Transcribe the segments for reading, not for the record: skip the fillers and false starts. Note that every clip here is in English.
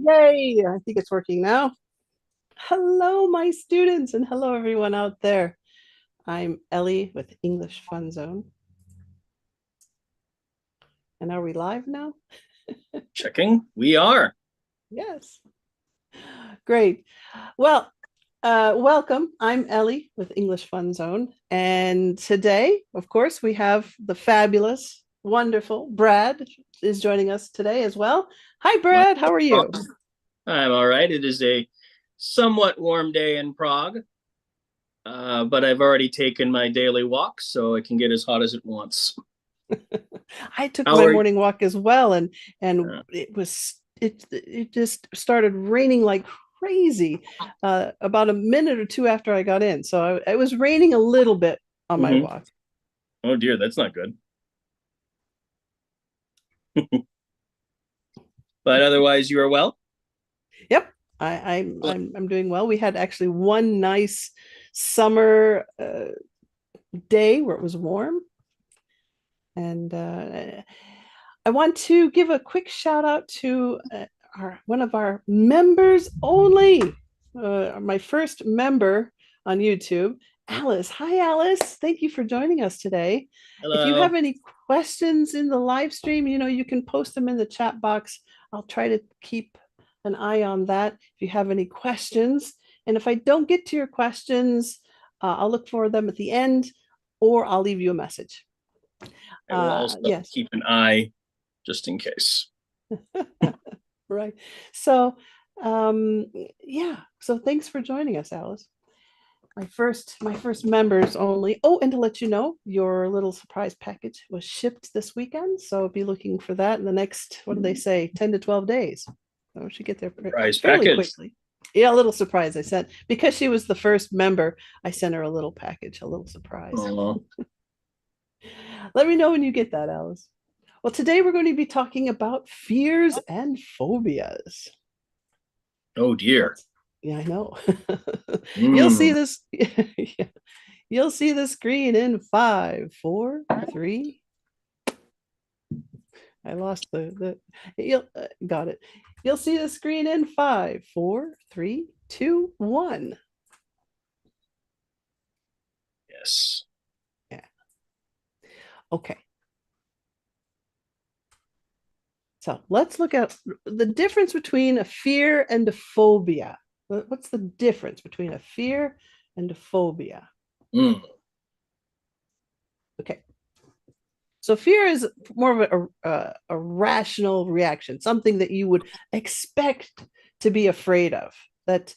Yay, I think it's working now. Hello, my students, and hello, everyone out there. I'm Ellie with English Fun Zone. And are we live now? Checking. We are. Yes. Great. Well, welcome. I'm Ellie with English Fun Zone. And today, of course, we have the fabulous, wonderful Brad is joining us today as well. Hi, My Brad. How are you? I'm all right. It is a somewhat warm day in Prague, but I've already taken my daily walk, so it can get as hot as it wants. I took How my are you? morning walk as well, and it just started raining like crazy about a minute or two after I got in. So it was raining a little bit on my Mhm. walk. Oh dear, that's not good. But otherwise, you are well. Yep, I'm doing well. We had actually one nice summer day where it was warm, and I want to give a quick shout out to our one of our members only, my first member on YouTube, Alice. Hi, Alice. Thank you for joining us today. If you Hello. have any questions in the live stream, you can post them in the chat box. I'll try to keep an eye on that if you have any questions. And if I don't get to your questions, I'll look for them at the end or I'll leave you a message. I will also Yes. keep an eye just in case. Right. So, um, yeah. So thanks for joining us, Alice. My first members only. Oh, and to let you know, your little surprise package was shipped this weekend. So be looking for that in the next, what do they say, 10 to 12 days. So we should get there Surprise fairly package. quickly. Yeah, a little surprise I sent. Because she was the first member, I sent her a little package, a little surprise. Oh, Let me know when you get that, Alice. Well, today we're going to be talking about fears and phobias. oh dear. Let's, yeah, I know. You'll see Mm. this. Yeah. You'll see the screen in five, four, three. I lost you'll got it. You'll see the screen in five, four, three, two, one. Yes. Yeah. Okay. So let's look at the difference between a fear and a phobia. What's the difference between a fear and a phobia? Mm. Okay. So fear is more of a rational reaction, something that you would expect to be afraid of. That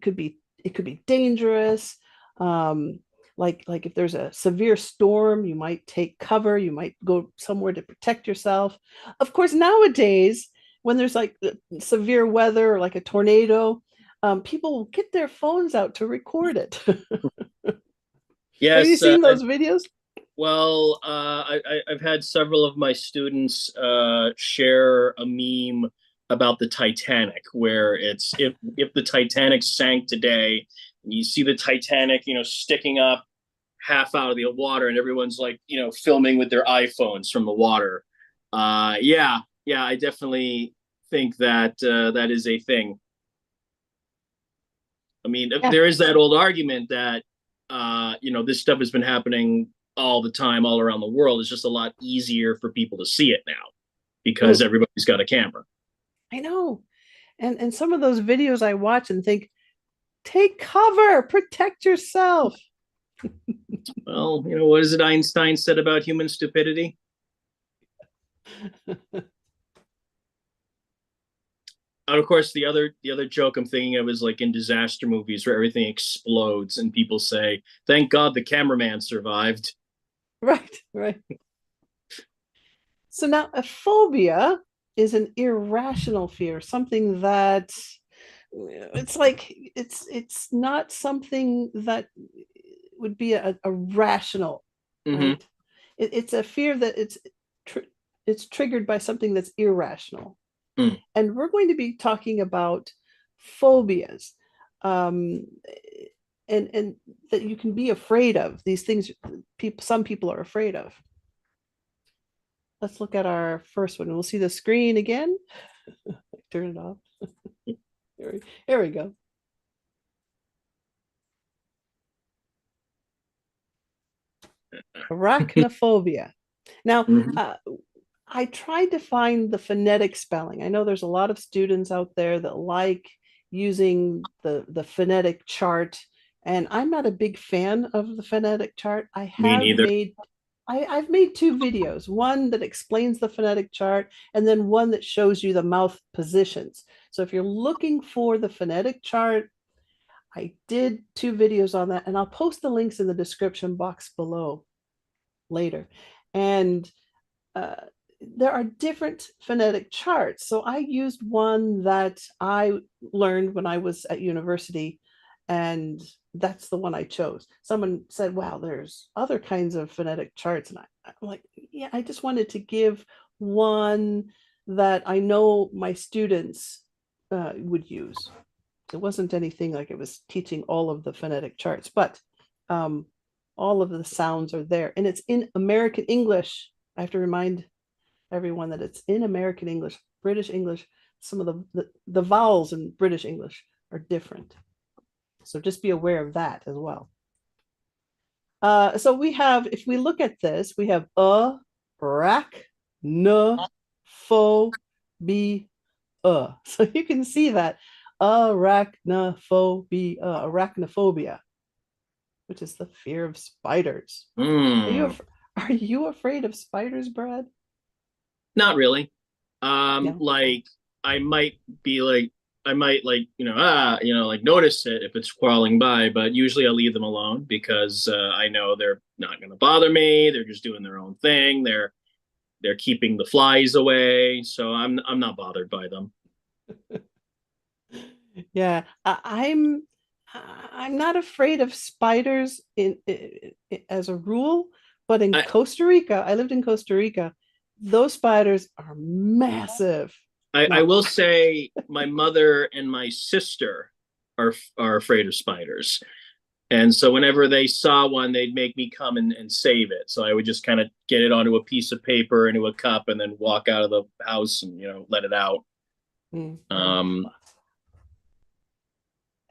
could be it could be dangerous. Um, like if there's a severe storm, you might take cover. You might go somewhere to protect yourself. Of course, nowadays when there's like severe weather or like a tornado, people will get their phones out to record it. Have you Yes. seen those videos? Well, I've had several of my students share a meme about the Titanic, where it's if the Titanic sank today, and you see the Titanic, sticking up half out of the water, and everyone's like, filming with their iPhones from the water. Yeah, yeah, I definitely think that that is a thing. I mean, Yeah. there is that old argument that this stuff has been happening all the time, all around the world. It's just a lot easier for people to see it now because Mm, everybody's got a camera. I know. And some of those videos I watch and think, take cover, protect yourself. Well, what is it Einstein said about human stupidity? And of course, the other joke I'm thinking of is like in disaster movies where everything explodes and people say, "Thank God the cameraman survived." Right, right. So now a phobia is an irrational fear, something that it's like it's not something that would be a rational, Mm-hmm. right? It's a fear that tr- it's triggered by something that's irrational. Mm. And we're going to be talking about phobias, um, and that you can be afraid of these things. Some people are afraid of. Let's look at our first one. We'll see the screen again. Turn it off. Here we go. Arachnophobia. Now, Mhm. I tried to find the phonetic spelling. I know there's a lot of students out there that like using the phonetic chart, and I'm not a big fan of the phonetic chart. Me neither. I've made two videos, one that explains the phonetic chart and then one that shows you the mouth positions. So if you're looking for the phonetic chart, I did two videos on that, and I'll post the links in the description box below later. And uh, there are different phonetic charts. So I used one that I learned when I was at university, and that's the one I chose. Someone said, wow, there's other kinds of phonetic charts. And I'm like, yeah, I just wanted to give one that I know my students would use. It wasn't anything like it was teaching all of the phonetic charts, but um, all of the sounds are there. And it's in American English. I have to remind everyone that it's in American English, British English. Some of the vowels in British English are different. So just be aware of that as well. So we have, if we look at this, we have rack, n, pho, be, So you can see that arachnophobia, which is the fear of spiders. Are you Mm. are you afraid of spiders, Brad? Not really. No. Like I might be like, I might like, like notice it if it's crawling by, but usually I leave them alone because I know they're not going to bother me. They're just doing their own thing. They're keeping the flies away, so I'm not bothered by them. Yeah, I'm not afraid of spiders as a rule, but in I, Costa Rica, I lived in Costa Rica. Those spiders are massive. I No. will say my mother and my sister are afraid of spiders. And so whenever they saw one, they'd make me come and save it. So I would just kind of get it onto a piece of paper into a cup and then walk out of the house and let it out. Mm. Um,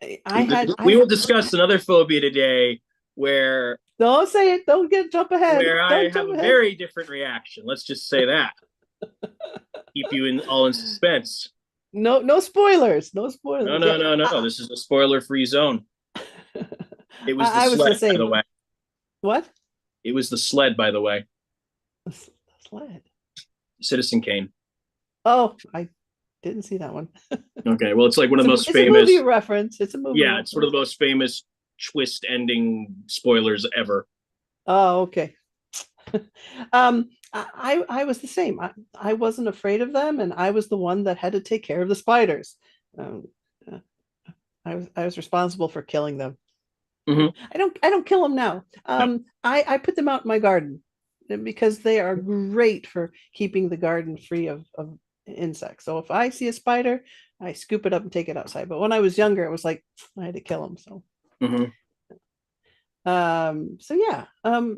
we I will discuss another phobia today where don't say it. Don't get jump ahead. where I Don't have jump a ahead. very different reaction. Let's just say that. Keep you in suspense. No, no spoilers. No No, spoilers. no, Yeah, no, no. This is a spoiler-free zone. It was the I was the sled, by same. the way. What? It was the sled, by the way. Sled. Citizen Kane. Oh, I didn't see that one. Okay, well, it's like one of the most It's a movie famous. reference. It's a movie Yeah, it's one of reference. the most famous twist ending spoilers ever. Oh, okay. I was the same. I wasn't afraid of them, and I was the one that had to take care of the spiders. Um, uh, I was responsible for killing them. Hmm. I don't kill them now. No. I put them out in my garden because they are great for keeping the garden free of insects. So if I see a spider, I scoop it up and take it outside. But when I was younger, it was like I had to kill them. Hmm. So yeah. Uh,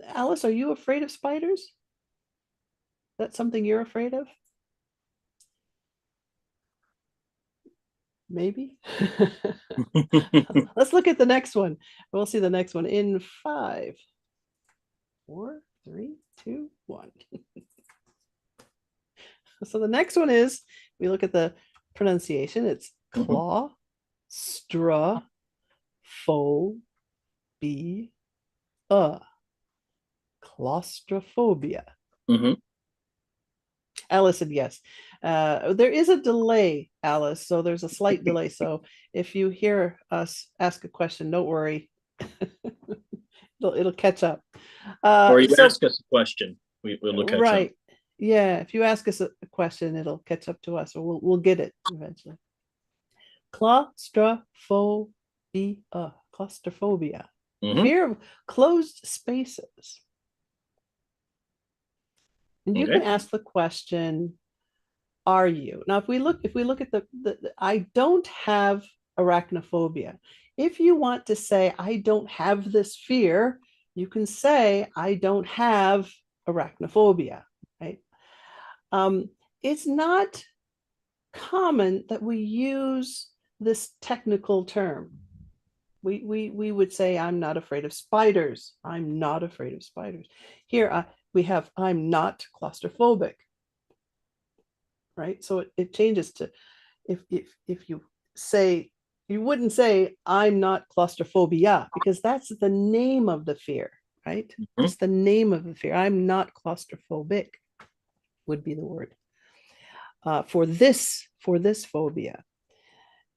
Alice, are you afraid of spiders? That's something you're afraid of? Maybe. Let's look at the next one. We'll see the next one in 5, 4, 3, 2, 1. So the next one is, we look at the pronunciation. It's Hmm. claustrophobia. Claustrophobia. Hmm. Alice said yes. There is a delay, Alice, so there's a slight delay. So if you hear us ask a question, don't worry. It'll catch up. Or you So ask us a question, we'll catch up. right. Yeah, if you ask us a question, it'll catch up to us, or we'll get it eventually. Claustrophobia. Claustrophobia. Hmm. Fear of closed spaces. And you can Okay. ask the question, are you? Now, if we look at I don't have arachnophobia. If you want to say I don't have this fear, you can say I don't have arachnophobia, right? It's not common that we use this technical term. We would say, I'm not afraid of spiders. I'm not afraid of spiders. Here we have, I'm not claustrophobic, right? So it changes to, if you say, you wouldn't say, I'm not claustrophobia, because that's the name of the fear, right? Mhm. It's the name of the fear. I'm not claustrophobic would be the word for this phobia.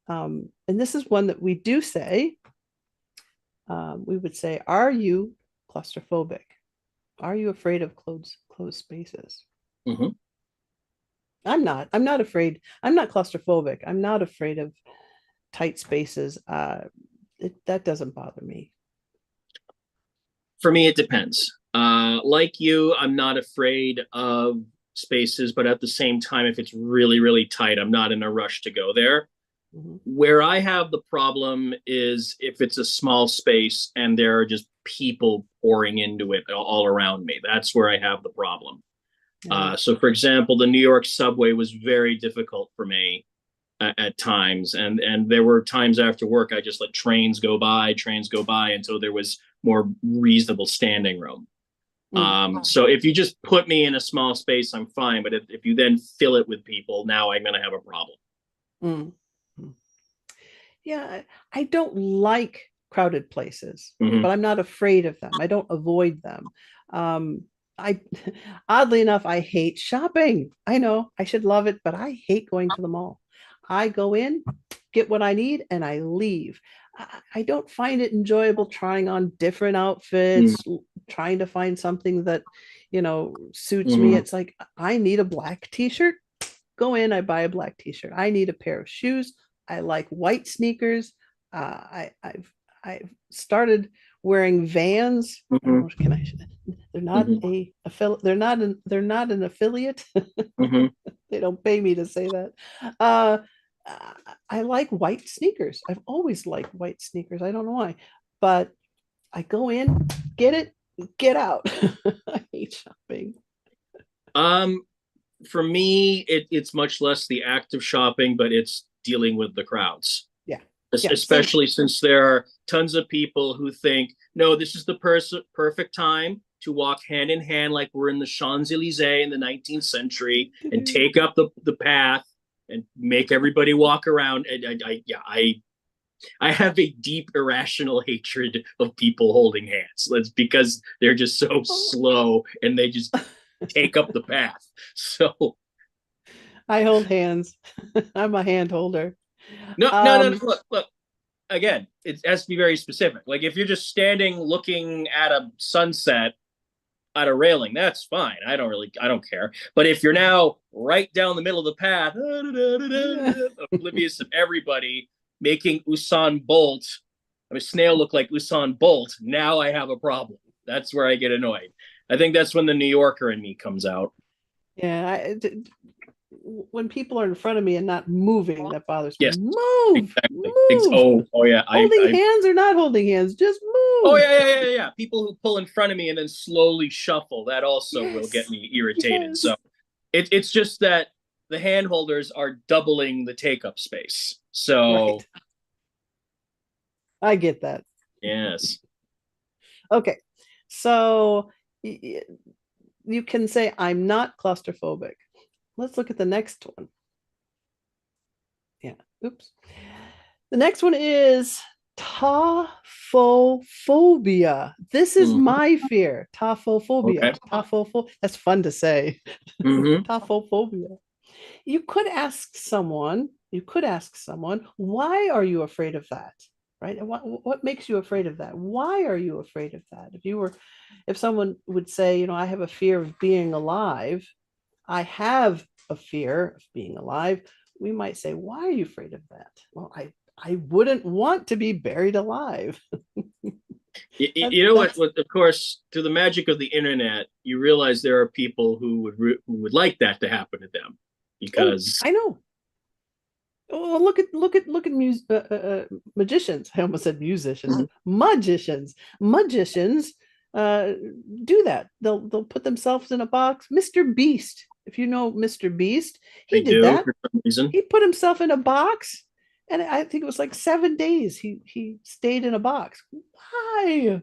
And this is one that we do say. We would say, are you claustrophobic? Are you afraid of closed spaces? Mhm. I'm not. I'm not afraid. I'm not claustrophobic. I'm not afraid of tight spaces. That doesn't bother me. For me, it depends. Like you, I'm not afraid of spaces, but at the same time, if it's really, really tight, I'm not in a rush to go there. Mhm. Where I have the problem is if it's a small space and there are just people pouring into it all around me. That's where I have the problem. Yeah. So, for example, the New York subway was very difficult for me at times, and there were times after work I just let trains go by until there was more reasonable standing room. Mm. So if you just put me in a small space, I'm fine. But if you then fill it with people, now I'm going to have a problem. Mm. Mm. Yeah, I don't like crowded places, Mm-hmm. but I'm not afraid of them. I don't avoid them. I oddly enough, I hate shopping. I know I should love it, but I hate going to the mall. I go in, get what I need, and I leave. I don't find it enjoyable trying on different outfits, trying to find something that, suits me. Mm-hmm. It's like I need a black t-shirt. Go in, I buy a black t-shirt. I need a pair of shoes. I like white sneakers. I've started wearing Vans. I don't Mm-hmm. know. Can I? They're not Mm-hmm. a affiliate. They're not an affiliate. Mm-hmm. They don't pay me to say that. Uh, I like white sneakers. I've always liked white sneakers. I don't know why, but I go in, get it, get out. I hate shopping. Um, for me, it's much less the act of shopping, but it's dealing with the crowds. Yeah, yeah. Same. Especially since there are tons of people who think, no, this is the perfect time to walk hand in hand like we're in the Champs-Elysees in the 19th century and take up the path and make everybody walk around. And I have a deep irrational hatred of people holding hands. That's because they're just so slow and they just take up the path. So I hold hands. I'm a hand holder. no. Um, Look, again, it has to be very specific. Like if you're just standing looking at a sunset at a railing, that's fine. I don't care. But if you're now right down the middle of the path, oblivious of everybody, making Usain Bolt, I mean, snail look like Usain Bolt, now I have a problem. That's where I get annoyed. I think that's when the New Yorker in me comes out. yeah, when people are in front of me and not moving, that bothers me. Yes, Move, exactly. move. Oh yeah. Holding hands or not holding hands, just Oh move. yeah. People who pull in front of me and then slowly shuffle, that also will get Yes, me irritated. yes. So it's just that the hand holders are doubling the take up space. So Right. I get that. yes. Okay. So you can say, I'm not claustrophobic. Let's look at the next one. Yeah. Oops. The next one is taphophobia. This is Mm-hmm. my fear. Taphophobia. Okay. Taphophobia. That's fun to say. Mm-hmm. Taphophobia. You could ask someone, why are you afraid of that? Right? And what makes you afraid of that? Why are you afraid of that? If someone would say, I have a fear of being alive, I have a fear of being alive, we might say, why are you afraid of that? Well, I wouldn't want to be buried alive. You know what? That's Of course, through the magic of the internet, you realize there are people who would like that to happen to them Oh, because I know. Oh, look at magicians. I almost said musicians. Mhm. Magicians uh, do that. They'll put themselves in a box. Mr. Beast If you know Mr. Beast, I he did do that. for some reason. He put himself in a box, and I think it was like 7 days he stayed in a box. Why?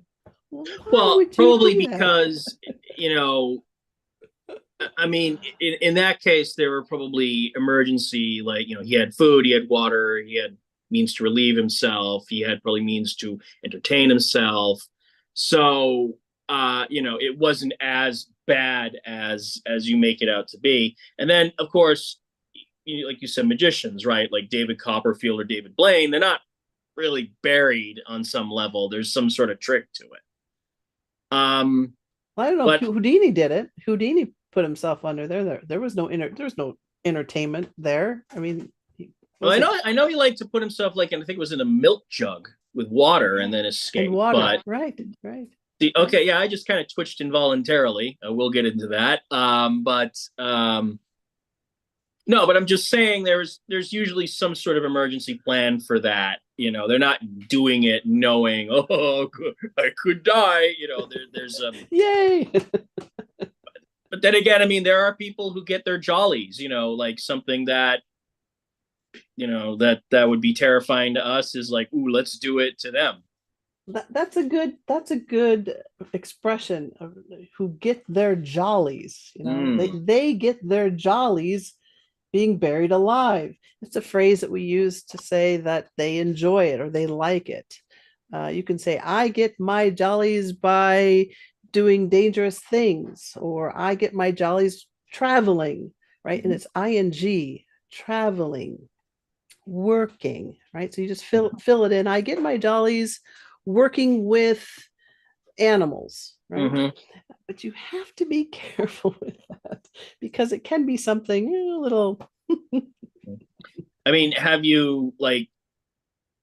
Why Well, would you probably do that? because, I mean, in that case, there were probably emergency, like, he had food, he had water, he had means to relieve himself, he had probably means to entertain himself. So, it wasn't as bad as you make it out to be. And then, of course, like you said, magicians, right? Like David Copperfield or David Blaine, they're not really buried on some level. There's some sort of trick to it. I don't know. But Houdini did it. Houdini put himself under there. There was there was no entertainment there. I mean, he well, I wasn't know I know he liked to put himself like, and I think it was in a milk jug with water and then in escape. water. But Right, right. okay, yeah, I just kind of twitched involuntarily. We'll get into that. But no, but I'm just saying there's usually some sort of emergency plan for that. They're not doing it knowing, oh, I could die. There's Yay! but then again, I mean, there are people who get their jollies. Like something that that would be terrifying to us is like, ooh, let's do it to them. That's a good expression of who get their jollies. They get their jollies being buried alive. It's a phrase that we use to say that they enjoy it or they like it. You can say, I get my jollies by doing dangerous things, or I get my jollies traveling, right? And it's ing, traveling, working, right? So you just fill it in. I get my jollies working with animals, right? Mm-hmm. But you have to be careful with that because it can be something a little. I mean, have you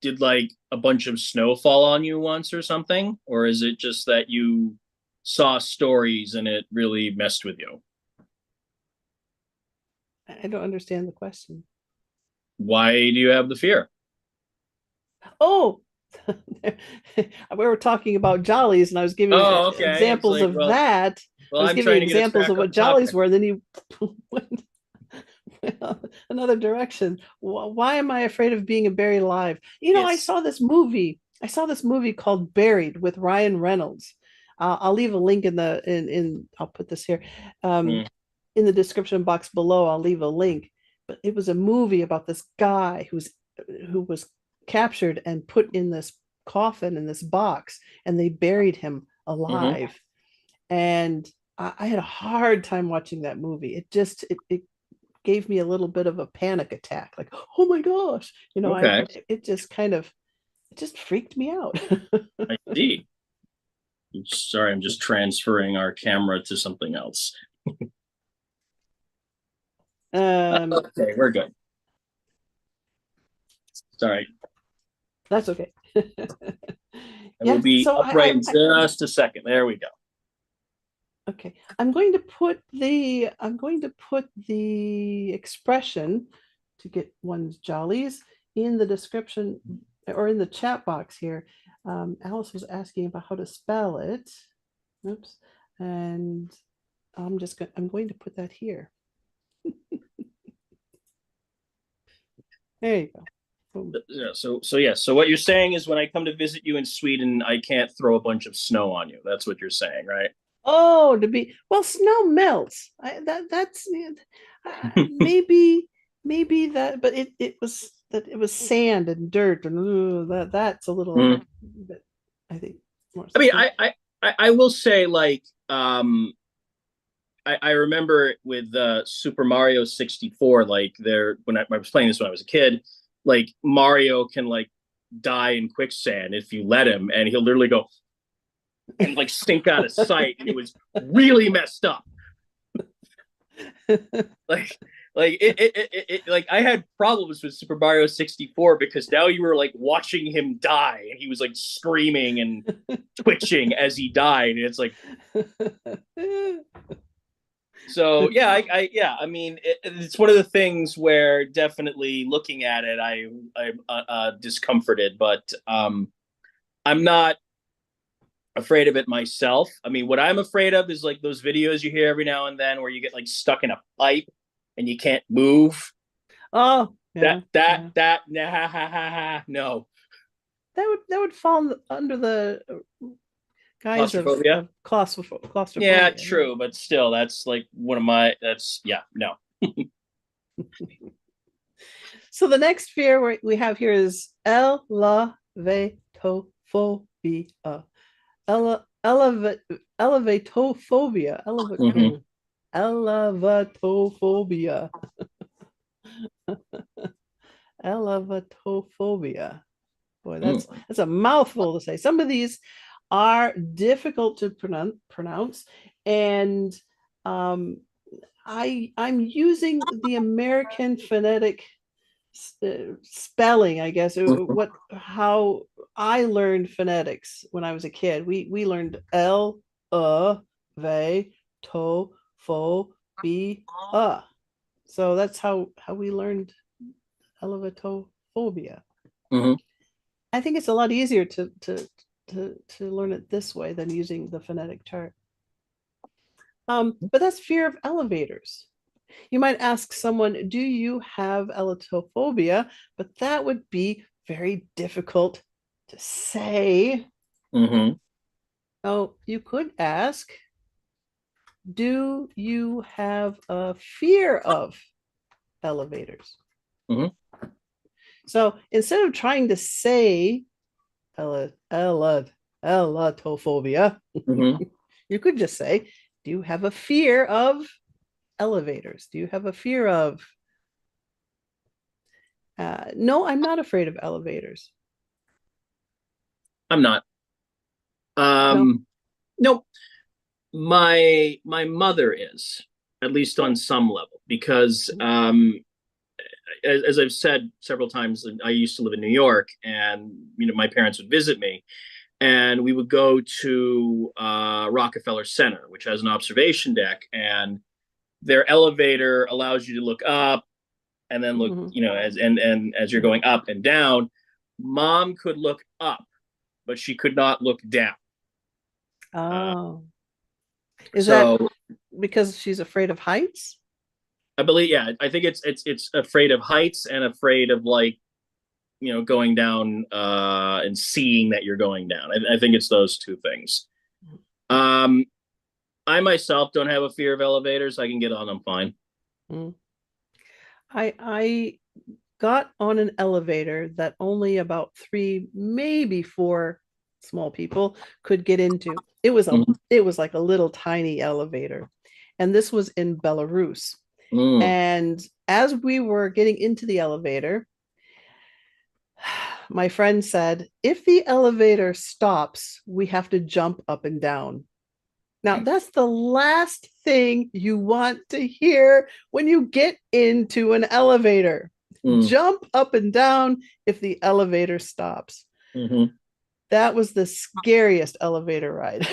did like a bunch of snow fall on you once or something? Or is it just that you saw stories and it really messed with you? I don't understand the question. Why do you have the fear? Oh, we were talking about jollies, and I was giving Oh, okay. It's examples like, of that. I well, was I'm giving trying to get us examples back of what on jollies topic. were. Then you went another direction. Why am I afraid of being buried alive? I It's saw this movie. I saw this movie called Buried with Ryan Reynolds. I'll leave a link in I'll put this here. mm, In the description box below, I'll leave a link. But it was a movie about this guy who was captured and put in this coffin in this box, and they buried him mhm. alive. And I had a hard time watching that movie. It gave me a little bit of a panic attack, like, oh my gosh, Okay, it just kind of it just freaked me out. I see. Sorry, I'm just transferring our camera to something else. um, Okay, we're good. Sorry. that's okay. I will Yeah, be so upright in just a second. There we go. okay. I'm going to put the expression to get one's jollies in the description or in the chat box here. Alice was asking about how to spell it. Oops. And I'm going to put that here. There you go. Boom. Yeah, so yeah. So what you're saying is when I come to visit you in Sweden, I can't throw a bunch of snow on you. That's what you're saying, right? Oh, to be well, snow melts. That's maybe that, but it was sand and dirt and that's a little Mm. bit, I think, more I mean, something. I will say like I remember with Super Mario 64, like there when I was playing this when I was a kid, like Mario can like die in quicksand if you let him, and he'll literally go and like sink out of sight, and it was really messed up. Like like I had problems with Super Mario 64 because now you were like watching him die, and he was like screaming and twitching as he died, and it's like so yeah, yeah, I mean, it's one of the things where definitely looking at it, I'm discomforted, but I'm not afraid of it myself. I mean, what I'm afraid of is like those videos you hear every now and then where you get like stuck in a pipe and you can't move. Oh, yeah, yeah. Nah, no. That would fall under the guise Claustrophobia. of Yeah, claustrophobia. Yeah. true, but still, that's like one of my. That's yeah, no. So the next fear we have here is elevatophobia. Elevatophobia. Mm-hmm. Elevatophobia. Elevatophobia. Boy, that's a mouthful to say. Some of these are difficult to pronounce, and um, I'm using the American phonetic spelling, I guess. Mm-hmm. What how I learned phonetics when I was a kid. We learned L, V, to, fo, b, So that's how we learned elevatophobia. Mm-hmm. I think it's a lot easier to learn it this way than using the phonetic chart. But that's fear of elevators. You might ask someone, do you have elevatophobia? But that would be very difficult to say. Mm-hmm. Oh, you could ask, do you have a fear of elevators? Mm-hmm. So instead of trying to say elevatophobia, Mm-hmm. you could just say, do you have a fear of elevators? Do you have a fear of no, I'm not afraid of elevators. I'm not. No. No, my mother is, at least on some level, because as I've said several times, I used to live in New York, and my parents would visit me, and we would go to Rockefeller Center, which has an observation deck, and their elevator allows you to look up and then look, Mhm. and as you're going up and down. Mom could look up, but she could not look down. Uh, Oh, is that so because she's afraid of heights? I believe, yeah, I think it's afraid of heights and afraid of like going down and seeing that you're going down. I think it's those two things. Um, I myself don't have a fear of elevators. I can get on them fine. Mm. I got on an elevator that only about three, maybe four small people could get into. Mm-hmm. It was like a little tiny elevator. And this was in Belarus. Mm. And as we were getting into the elevator, my friend said, if the elevator stops, we have to jump up and down. Now, that's the last thing you want to hear when you get into an elevator. Mm. Jump up and down if the elevator stops. Mm-hmm. That was the scariest elevator ride.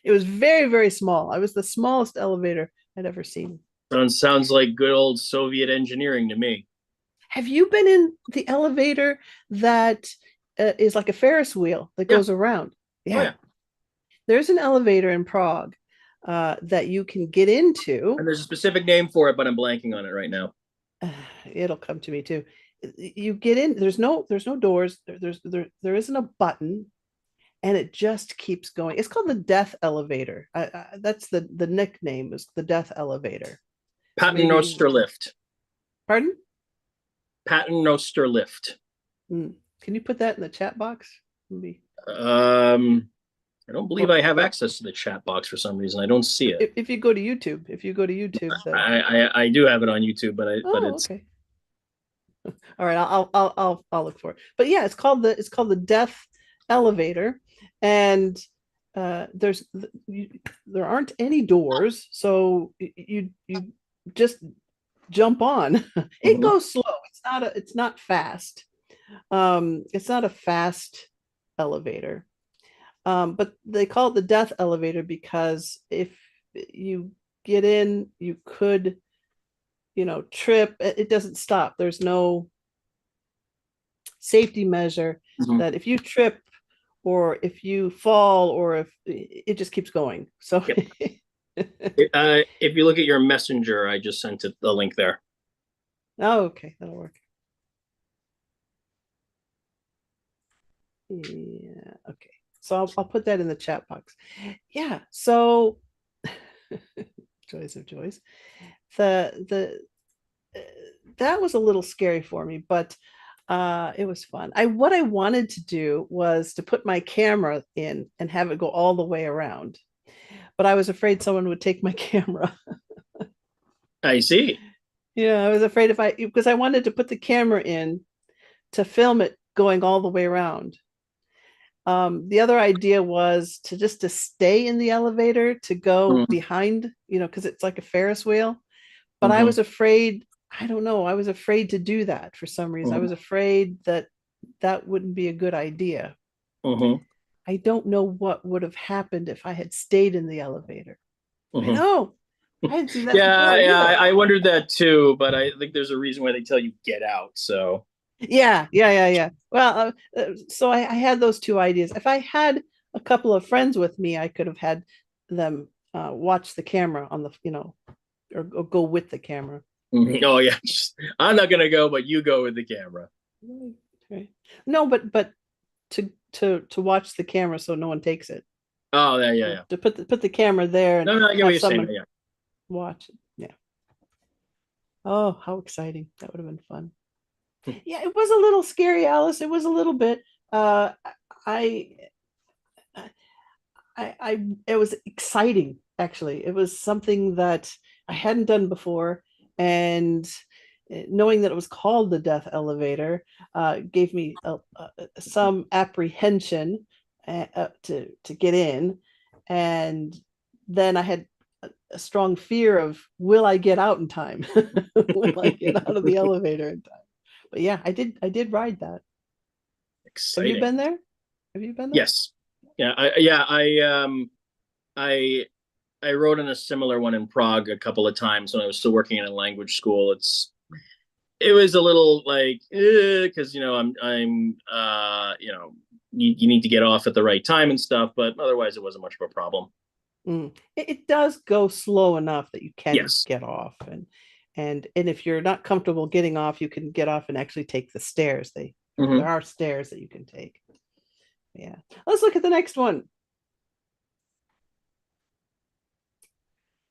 It was very, very small. I was the smallest elevator I'd ever seen. Sounds like good old Soviet engineering to me. Have you been in the elevator that is like a Ferris wheel that Yeah. goes around? Oh Yeah. yeah. There's an elevator in Prague that you can get into. And there's a specific name for it, but I'm blanking on it right now. It'll come to me too. You get in. There's no doors. There isn't a button, and it just keeps going. It's called the death elevator. That's the nickname is the death elevator. So maybe Paternoster lift. pardon. Paternoster lift. Can you put that in the chat box? Maybe. I don't believe Or I have access to the chat box for some reason. I don't see it. if you go to YouTube, the I do have it on YouTube, but oh, it's okay. All right, I'll look for it. But yeah, it's called the death elevator, and there aren't any doors, so you just jump on. It Mhm. goes slow. It's not fast. It's not a fast elevator. But they call it the death elevator because if you get in, you could, trip. It doesn't stop. There's no safety measure Mhm. that if you trip or if you fall, or if it just keeps going. So Yep. If you look at your messenger, I just sent it the link there. oh, okay, that'll work. Yeah, okay. So I'll put that in the chat box. Yeah, so joys of joys. The uh, that was a little scary for me, but it was fun. I what I wanted to do was to put my camera in and have it go all the way around, but I was afraid someone would take my camera. I see. Yeah, I was afraid if I because I wanted to put the camera in to film it going all the way around. The other idea was to just to stay in the elevator to go Mm-hmm. behind, because it's like a Ferris wheel. But I Mm-hmm. was afraid, I don't know, I was afraid to do that for some reason. I was afraid that that wouldn't be a good idea. Mm-hmm. I don't know what would have happened if I had stayed in the elevator. I Mm-hmm. know. I hadn't seen that Yeah, before yeah, either. I wondered that too, but I think there's a reason why they tell you get out. So, Yeah. Well, so I had those two ideas. If I had a couple of friends with me, I could have had them watch the camera on the, or go with the camera. mhm. Oh yeah, I'm not gonna go, but you go with the camera. Okay. No, but to watch the camera so no one takes it. Oh yeah. To put the camera there and No, no, I get what have you're saying. someone Yeah. watch it. Yeah. Oh, how exciting. That would have been fun. Yeah, it was a little scary, Alice. It was a little bit. Uh I it was exciting actually. It was something that I hadn't done before, and knowing that it was called the death elevator gave me some apprehension to get in, and then I had a strong fear of will I get out in time? Will I get out of the elevator in time? But yeah, I did ride that. Have you Exciting. been there? Have you been there? Yes. I I rode on a similar one in Prague a couple of times when I was still working in a language school. It was a little like because you need to get off at the right time and stuff, but otherwise it wasn't much of a problem. It does go slow enough that you can Yes. get off, and if you're not comfortable getting off, you can get off and actually take the stairs. There Hmm. are stairs that you can take. Yeah. Let's look at the next one.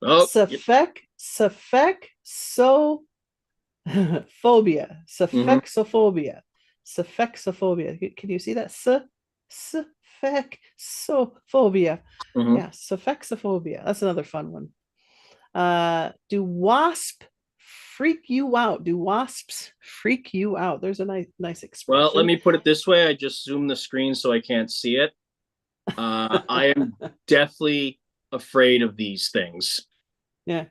Oh, yep. Spheksophobia. Hmm. Spheksophobia. Spheksophobia. Can you see that? Spheksophobia. Hmm. Yeah, spheksophobia. That's another fun one. Do freak you out? Do wasps freak you out? There's a nice Well, let expression. me put it this way. I just zoomed the screen so I can't see it. I am deathly afraid of these things. Yeah.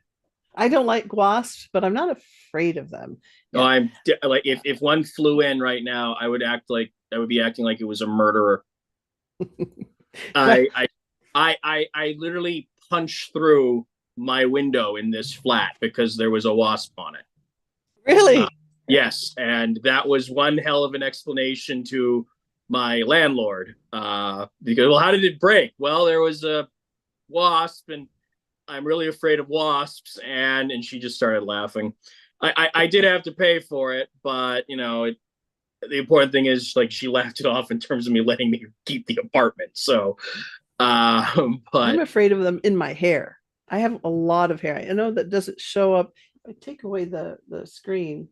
I don't like wasps, but I'm not afraid of them. Oh, Yeah. like if one flew in right now, I would be acting like it was a murderer. Well, I literally punched through my window in this flat because there was a wasp on it. Uh, really? yes, and that was one hell of an explanation to my landlord. Because well, how did it break? Well, there was a wasp, and I'm really afraid of wasps, and she just started laughing. I did have to pay for it, but the important thing is like she laughed it off in terms of me letting me keep the apartment. So, I'm but afraid of them in my hair. I have a lot of hair. I know that doesn't show up. If I take away the screen,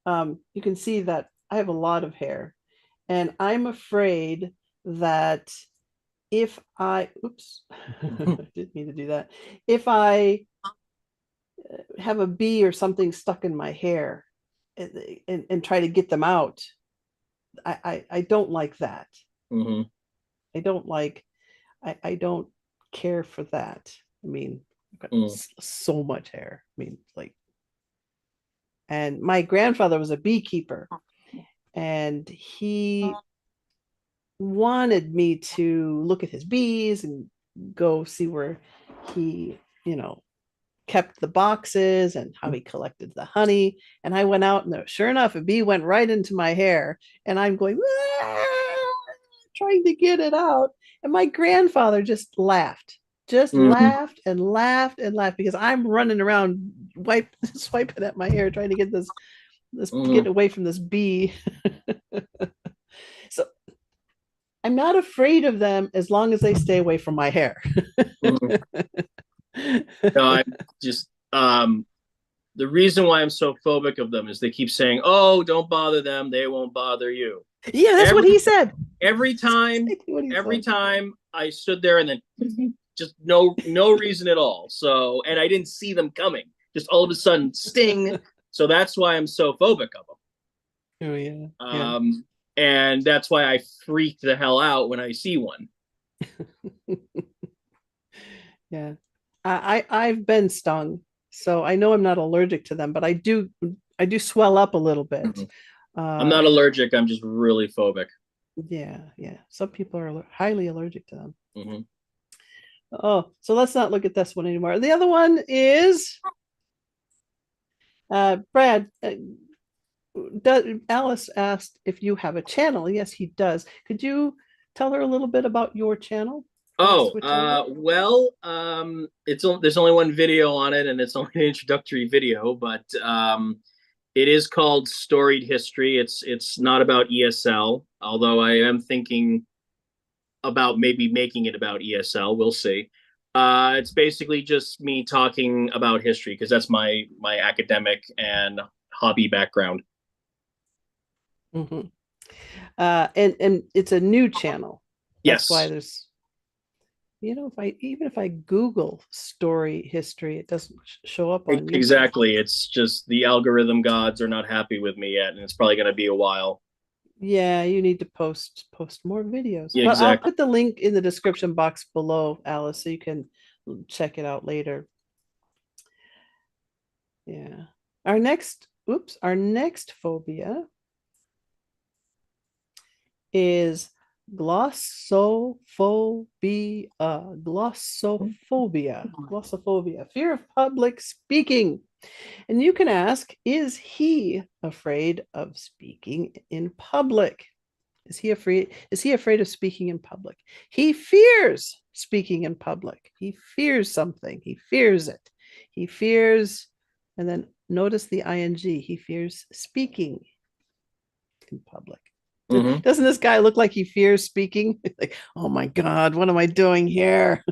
you can see that I have a lot of hair, and I'm afraid that if I, oops, didn't mean to do that. If I have a bee or something stuck in my hair and try to get them out, I don't like that. Mhm. I don't like, I don't care for that. I mean, I've got Mm. so much hair. I mean, like, and my grandfather was a beekeeper, and he wanted me to look at his bees and go see where he, kept the boxes and how he collected the honey. And I went out, and sure enough, a bee went right into my hair, and I'm going, "Ah!" trying to get it out. And my grandfather just Mhm. laughed and laughed and laughed because I'm running around swiping at my hair trying to get this get Mhm. away from this bee. So I'm not afraid of them as long as they stay away from my hair. Mhm. No, I just the reason why I'm so phobic of them is they keep saying, "Oh, don't bother them; they won't bother you." Yeah, that's what Every he said. every That's time, exactly what he every said. time I stood there and then just no reason at all. So, and I didn't see them coming. Just all of a sudden, sting. So that's why I'm so phobic of Oh yeah, them. yeah, And that's why I freak the hell out when I see one. yeah. I've been stung, so I know I'm not allergic to them, but I do swell up a little bit. Mhm. I'm Uh, not allergic. I'm just really phobic. yeah, yeah. Some people are highly allergic to them. Mhm. Oh, so let's not look at this one anymore. The other one is Brad. Alice asked if you have a channel. Yes, he does. Could you tell her a little bit about your channel before we Oh, switch over? there's only one video on it, and it's only an introductory video, but it is called Storied History. It's not about ESL, although I am thinking about maybe making it about ESL. We'll see. It's basically just me talking about history because that's my academic and hobby background. Mhm. And it's a new channel. That's why Yes, there's, if I Google story history, it doesn't show up on YouTube. exactly. It's just the algorithm gods are not happy with me yet, and it's probably going to be a while. Yeah, you need to post more videos. Yeah, But I'll exactly. put the link in the description box below, Alice, so you can check it out later. Yeah. Our next phobia is glossophobia. Glossophobia. Fear of public speaking. And you can ask, is he afraid of speaking in public? Is he afraid of speaking in public? He fears speaking in public. He fears something. He fears it. He fears, and then notice the ing. He fears speaking in public. Hmm. Doesn't this guy look like he fears speaking? Like, oh my God, what am I doing here?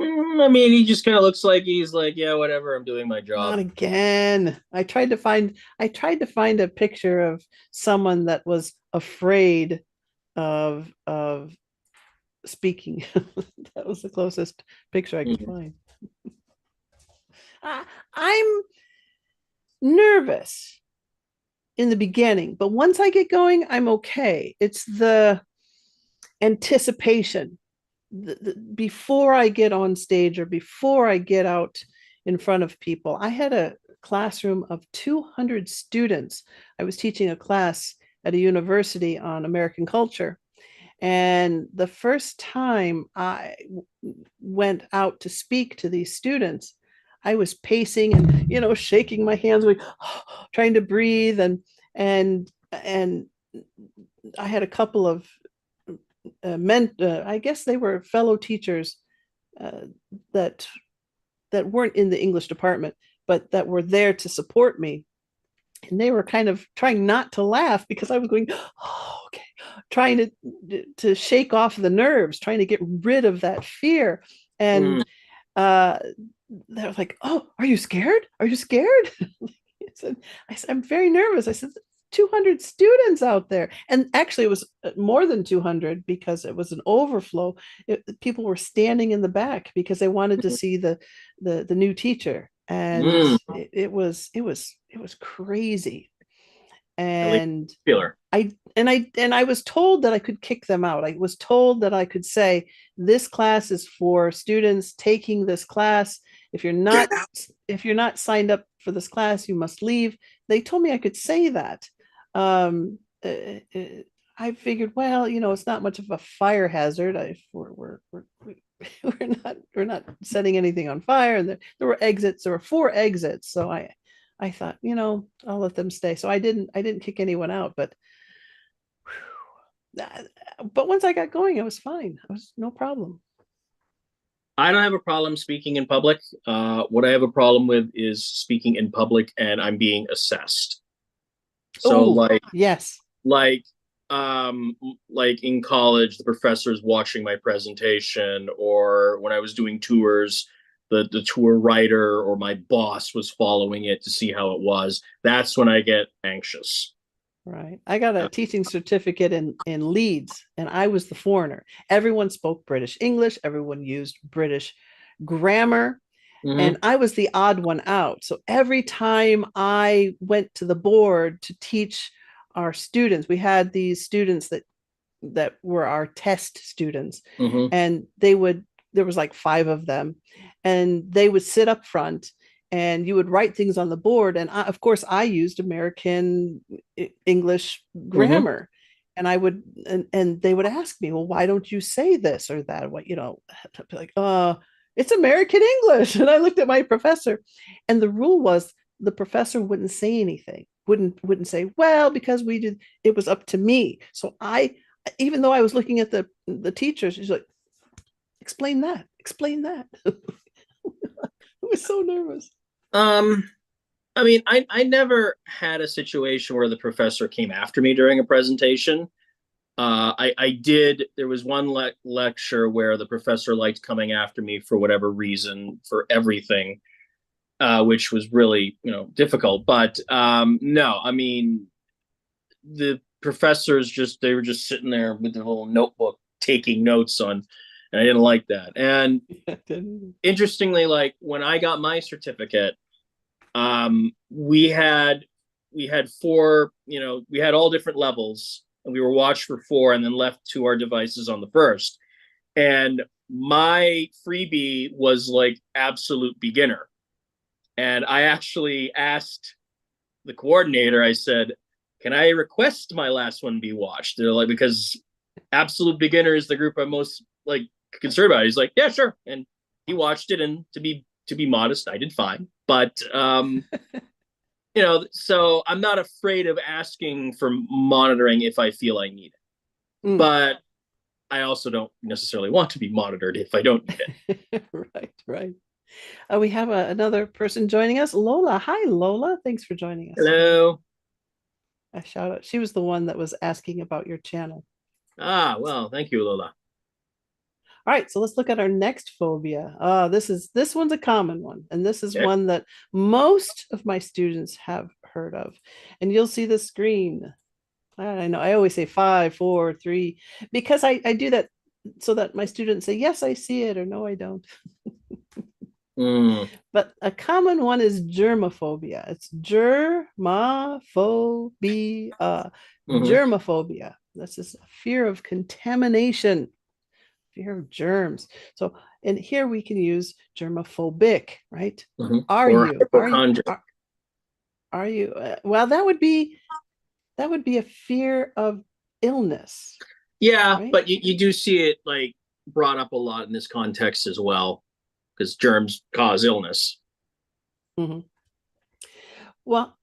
I mean, he just kind of looks like he's like, yeah, whatever. I'm doing my Not job. again. I tried to find a picture of someone that was afraid of speaking. That was the closest picture I could Mhm. find. I'm nervous in the beginning, but once I get going, I'm okay. It's the anticipation before I get on stage or before I get out in front of people. I had a classroom of 200 students. I was teaching a class at a university on American culture. And the first time I went out to speak to these students, I was pacing and shaking my hands, like, trying to breathe, and I had a couple of men. I guess they were fellow teachers uh, that weren't in the English department, but that were there to support me. And they were kind of trying not to laugh because I was going, oh, okay, trying to shake off the nerves, trying to get rid of that fear. Mm. And uh, they're like, "Oh, are you scared? Are you scared?" I said, "I'm very nervous." I said, 200 students out there. And actually, it was more than 200 because it was an overflow. People were standing in the back because they wanted to see the new teacher. And Mm. it was crazy. At least And popular. I was told that I could kick them out. I was told that I could say, this class is for students taking this class. If you're not if you're not signed up for this class, you must leave. They told me I could say that. um I figured, well, it's not much of a fire hazard. We're not setting anything on fire. And there were exits. There were four exits, so I thought, I'll let them stay. So I didn't kick anyone out, but But once I got going, I was fine. I was no problem. I don't have a problem speaking in public. What I have a problem with is speaking in public and I'm being assessed. So Oh, yes. like um like in college, the professor's watching my presentation, or when I was doing tours, the tour writer or my boss was following it to see how it was. That's when I get anxious. Right. I got a teaching certificate in Leeds, and I was the foreigner. Everyone spoke British English, everyone used British grammar, and Mm-hmm. I was the odd one out. So every time I went to the board to teach our students, we had these students that were our test students, Mm-hmm. and there was like five of them, and they would sit up front, and you would write things on the board, and of course I used American English Mm-hmm. grammar, and I would and they would ask me, well, why don't you say this or that, what, like, it's American English. And I looked at my professor, and the rule was the professor wouldn't say anything, wouldn't say, well, because we did, it was up to me. So I, even though I was looking at the teacher, she's like, explain that. I was so nervous. Um, I mean, I never had a situation where the professor came after me during a presentation. I did. There was one lecture where the professor liked coming after me for whatever reason for everything, which was really difficult. But no, I mean the professors just they were just sitting there with their little notebook taking notes on, and I didn't like that. And interestingly, like when I got my certificate, we had four, we had all different levels, and we were watched for four, and then left to our devices on the first. And my freebie was like absolute beginner, and I actually asked the coordinator. I said, "Can I request my last one be watched?" They're like, because absolute beginner is the group I'm most like concerned about. He's like, "Yeah, sure," and he watched it, and to be modest, I did fine. But so I'm not afraid of asking for monitoring if I feel I need it. Mm. But I also don't necessarily want to be monitored if I don't need it. Right, right. We have another person joining us, Lola. Hi, Lola. Thanks for joining us. Hello. A shout out. She was the one that was asking about your channel. Well, thank you, Lola. All right, so let's look at our next phobia. This one's a common one, and this is Okay. one that most of my students have heard of. And you'll see the screen. I know I always say 5, 4, 3, because I do that so that my students say, yes, I see it, or no, I don't. Mm, But a common one is germophobia. It's germophobia. hmm. Germophobia. This is a fear of contamination, fear of germs. So, and here we can use germophobic, right? Hmm. Are Or you? Are you? hypochondria. Are you? Well, that would be a fear of illness, Yeah, right? but you do see it like brought up a lot in this context as well, because germs cause illness. Mhm. Well,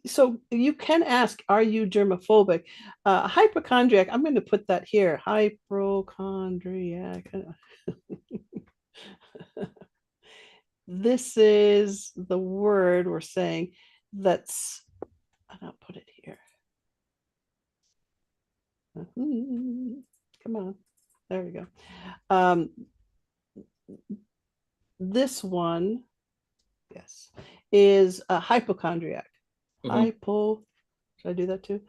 so you can ask, are you germophobic? Hypochondriac, I'm going to put that here. Hypochondriac. This is the word we're saying that's, I'll put it here. Come on. There we go. Um, this one, yes, is a hypochondriac. Hmm. Hypo, should I do that too?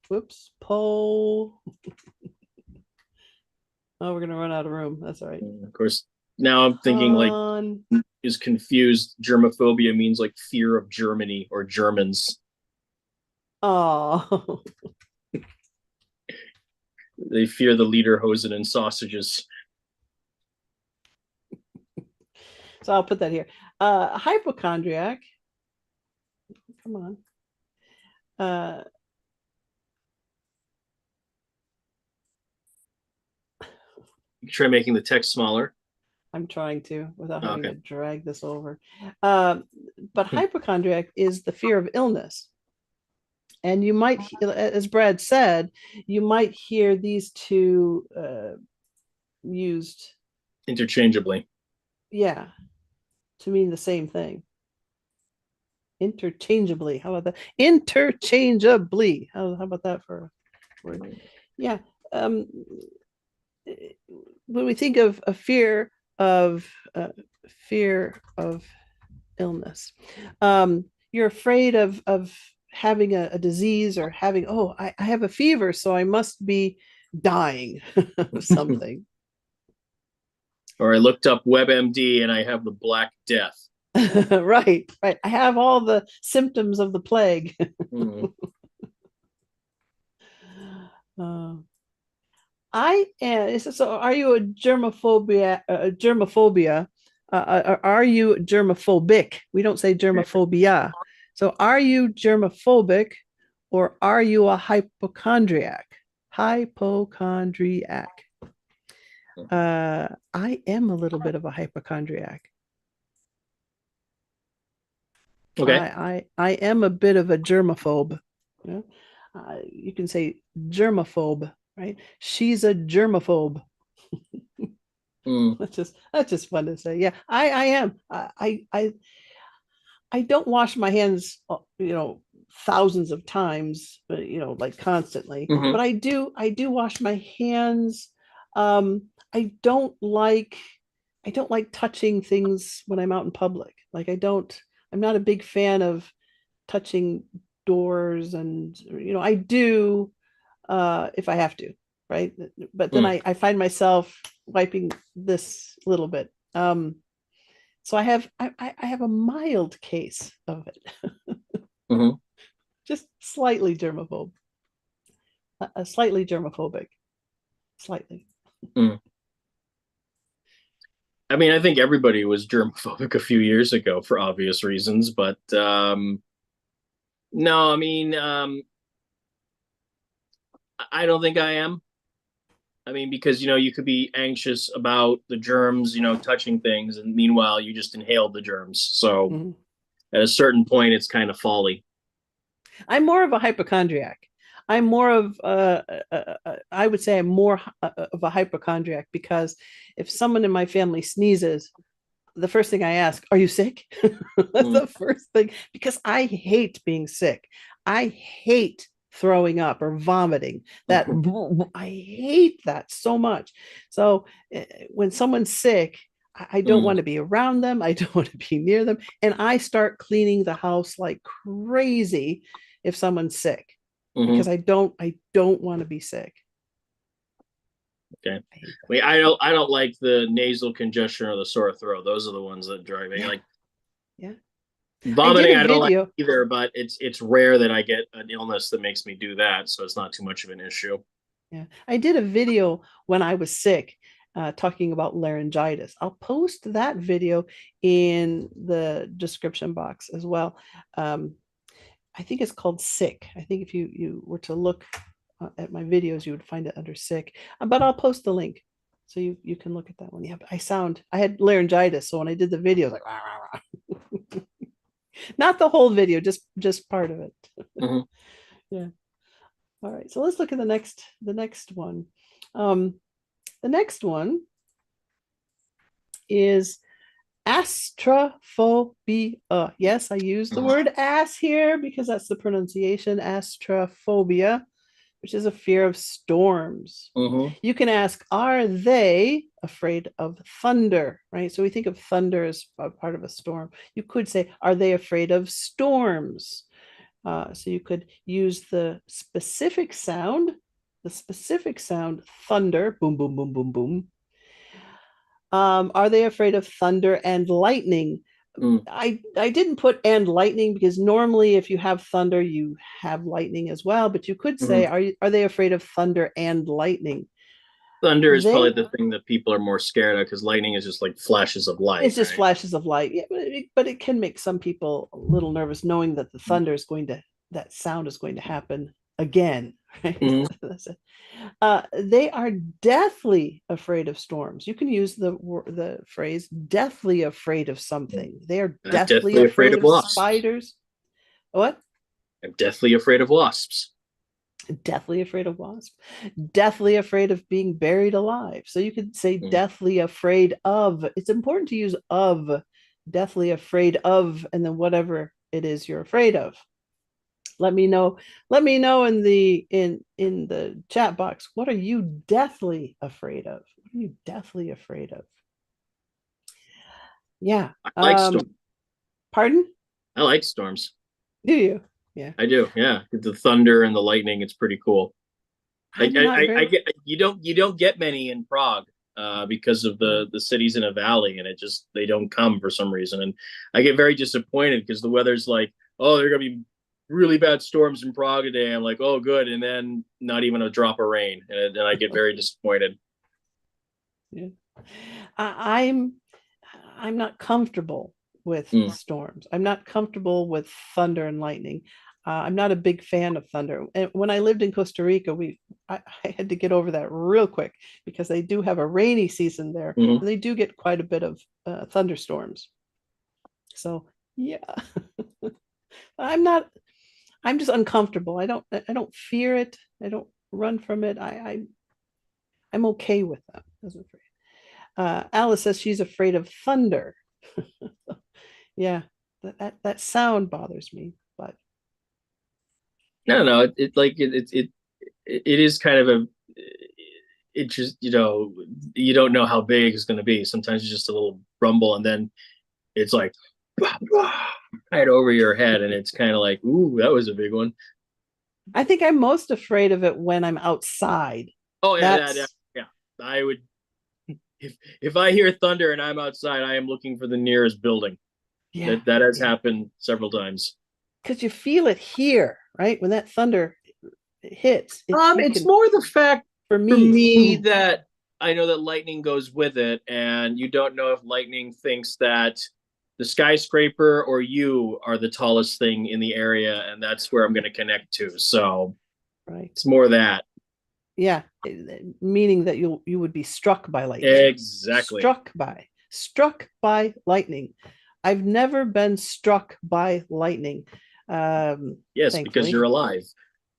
Whoops, po. Oh, we're gonna run out of room. That's all right. Of course, now I'm thinking like Con. is confused. Germophobia means like fear of Germany or Germans. Oh, They fear the lederhosen and sausages. so I'll put that here. Hypochondriac. Come on. Uh, You try making the text smaller. I'm trying to without having Okay. to drag this over. Um, but hypochondriac is the fear of illness. And you might, as Brad said, you might hear these two used, interchangeably. yeah, to mean the same thing. Interchangeably. How about that? Interchangeably. How about that for a word? Yeah. Um, when we think of a fear of illness, you're afraid of having a disease or having, oh, I have a fever, so I must be dying of something. Or I looked up WebMD and I have the Black Death. Right, right. I have all the symptoms of the plague. Mm. uh, I am. So, are you a germophobia? Germophobia? Are you germophobic? We don't say germophobia. So, are you germophobic, or are you a hypochondriac? Hypochondriac. I am a little bit of a hypochondriac. Okay. I am a bit of a germaphobe. You know? You can say germaphobe, right? She's a germaphobe. Mm. That's just fun to say. Yeah, I am. I don't wash my hands, thousands of times, but like constantly. Mm-hmm. But I do wash my hands. Um, I don't like I don't like touching things when I'm out in public. Like I'm not a big fan of touching doors, and I do if I have to, right? But then Mm. I find myself wiping this little bit. So I have a mild case of it, Mm-hmm. just slightly germaphobe, slightly germophobic, slightly. Mm. I mean, I think everybody was germophobic a few years ago for obvious reasons, but no, I mean, I don't think I am. I mean, because you could be anxious about the germs, touching things, and meanwhile you just inhaled the germs. So Mhm. at a certain point, it's kind of folly. I'm more of a hypochondriac. I'm more of I would say I'm more of a hypochondriac, because if someone in my family sneezes, the first thing I ask, are you sick? That's Mm. the first thing, because I hate being sick. I hate throwing up or vomiting. That I hate that so much. So when someone's sick, I don't Mm. want to be around them. I don't want to be near them. And I start cleaning the house like crazy if someone's sick, Mm-hmm. because I don't want to be sick. Okay. I hate I mean, I don't like the nasal congestion or the sore throat. Those are the ones that drive me. that. Yeah, Like yeah. I did vomiting, a I don't like video. either, but it's rare that I get an illness that makes me do that, so it's not too much of an issue. Yeah, I did a video when I was sick, talking about laryngitis. I'll post that video in the description box as well. Um, I think it's called Sick. I think if you were to look at my videos, you would find it under Sick. But I'll post the link so you can look at that one. Yeah, but I had laryngitis, so when I did the video, I was like, rah, rah, rah. Not the whole video, just part of it. Mm-hmm. Yeah. All right. So let's look at the next one. Um, the next one is Astraphobia. Yes, I use the word ass here because that's the pronunciation. Astraphobia, which is a fear of storms. Mm-hmm. You can ask, are they afraid of thunder? Right. So we think of thunder as a part of a storm. You could say, are they afraid of storms? So you could use the specific sound, thunder, boom, boom, boom, boom, boom. Are they afraid of thunder and lightning? Mm. I didn't put and lightning because normally if you have thunder, you have lightning as well. But you could say, Mm-hmm. are they afraid of thunder and lightning? Thunder is probably They the thing that people are more scared of because lightning is just like flashes of light, It's just right? flashes of light. Yeah, but it can make some people a little nervous knowing that that sound is going to happen again. Right? Mm-hmm. They are deathly afraid of storms. You can use the phrase deathly afraid of something. They are I'm deathly deathly afraid afraid of of loss. spiders. What? I'm deathly afraid of wasps. Deathly afraid of wasps. Deathly afraid of being buried alive. So you could say Mm. deathly afraid of. It's important to use of, deathly afraid of, and then whatever it is you're afraid of. Let me know. Let me know in the chat box. What are you deathly afraid of? What are you deathly afraid of? Yeah. I like storms. Pardon? I like storms. Do you? Yeah. I do. Yeah, the thunder and the lightning. It's pretty cool. I'm not I very. get you don't get many in Prague because of the city's in a valley and it just they don't come for some reason. And I get very disappointed because the weather's like, oh, there are gonna be really bad storms in Prague today. I'm like, oh, good, and then not even a drop of rain, and I get very disappointed. Yeah. I'm I'm not comfortable with Mm. storms. I'm not comfortable with thunder and lightning. I'm not a big fan of thunder. And when I lived in Costa Rica, I had to get over that real quick because they do have a rainy season there, Mm-hmm. and they do get quite a bit of thunderstorms. So yeah, I'm not. I'm just uncomfortable. I don't fear it. I don't run from it. I'm okay with them. Alice says she's afraid of thunder. Yeah, that sound bothers me, but No, no, it is kind of a it just you don't know how big it's going to be. Sometimes it's just a little rumble, and then it's like right over your head, and it's kind of like, ooh, that was a big one. I think I'm most afraid of it when I'm outside. Oh yeah, That's yeah. I would if I hear thunder and I'm outside, I am looking for the nearest building. yeah, That has yeah, happened several times. because you feel it here, right? When that thunder hits, you It's can. more the fact For for me, me that I know that lightning goes with it, and you don't know if lightning thinks that the skyscraper or you are the tallest thing in the area, and that's where I'm going to connect to. So right? it's more that. Yeah, meaning that you would be struck by lightning. Exactly. Struck by lightning. I've never been struck by lightning. Yes, because you're Thankfully. alive.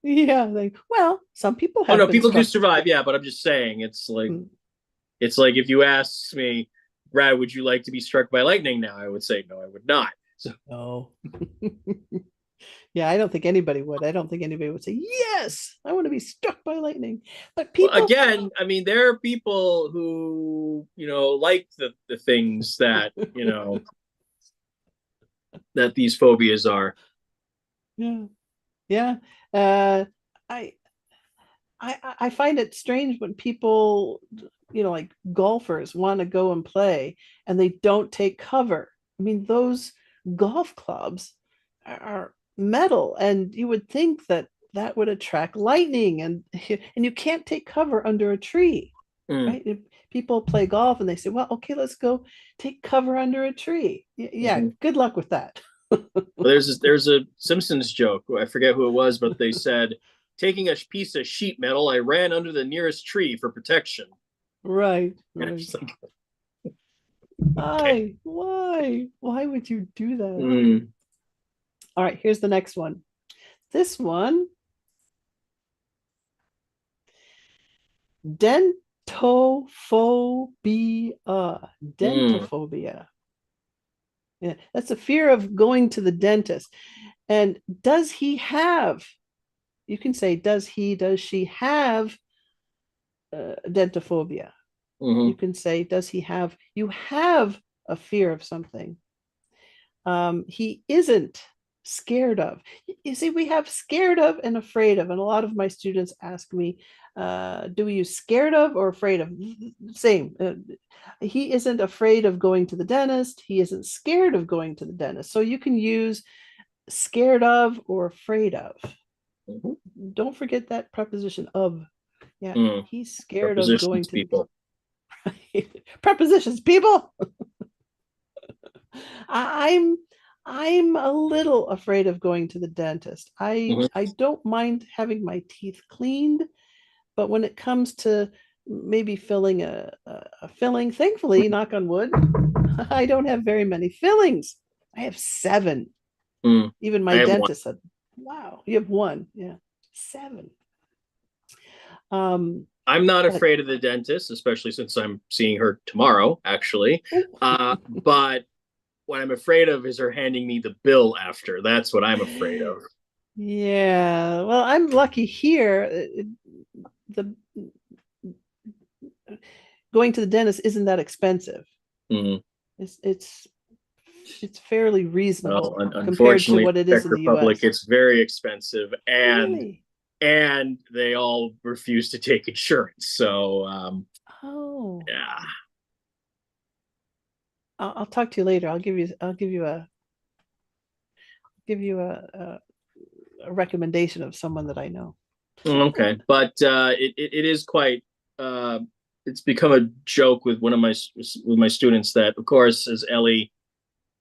Yeah, well, some people Oh have no, been people do struck. survive. Yeah, but I'm just saying, Mm, it's like if you ask me, Brad, would you like to be struck by lightning now? I would say no, I would not. So no. Yeah, I don't think anybody would. I don't think anybody would say, yes, I want to be struck by lightning. But well, people, again, I mean, there are people who like the things that that these phobias are. yeah, yeah. Uh, I I find it strange when people, like golfers want to go and play and they don't take cover. I mean, those golf clubs are metal, and you would think that that would attract lightning, and you can't take cover under a tree, Mm. right? If people play golf and they say, well, okay, let's go take cover under a tree. Yeah, Mm-hmm. good luck with that. Well, there's a Simpsons joke. I forget who it was, but they said, "Taking a piece of sheet metal, I ran under the nearest tree for protection." Right, And right. it's like, okay. Why would you do that? Mm. All right, here's the next one. This one, dentophobia. Mm. Dentophobia. Yeah, that's a fear of going to the dentist. And does he have, you can say, does she have dentophobia? You Mm-hmm. can say, you have a fear of something he isn't scared of. You see, we have scared of and afraid of, and a lot of my students ask me, "Do we use scared of or afraid of?" Same. He isn't afraid of going to the dentist. He isn't scared of going to the dentist. So you can use scared of or afraid of. Mm-hmm. Don't forget that preposition of. Yeah, Mm. he's scared of going Prepositions, to people. the prepositions, people. I'm I'm a little afraid of going to the dentist. Mm-hmm. I don't mind having my teeth cleaned, but when it comes to maybe filling a filling, thankfully, knock on wood, I don't have very many fillings. I have seven. Mm. Even I my have one. dentist said, Wow, you have one. Yeah, 7. Um, I'm not but afraid of the dentist, especially since I'm seeing her tomorrow, actually. oh, But what I'm afraid of is her handing me the bill after. That's what I'm afraid of. yeah. Well, I'm lucky here. The going to the dentist isn't that expensive. Mm-hmm. It's it's it's fairly Well, reasonable compared to unfortunately, what it in the is Czech in the Republic, US. it's very expensive, Really? and they all refuse to take insurance. So Oh, yeah. I'll talk to you later. Give you a recommendation of someone that I know. Okay, but it is quite. Uh, it's become a joke with my students that, of course, as Ellie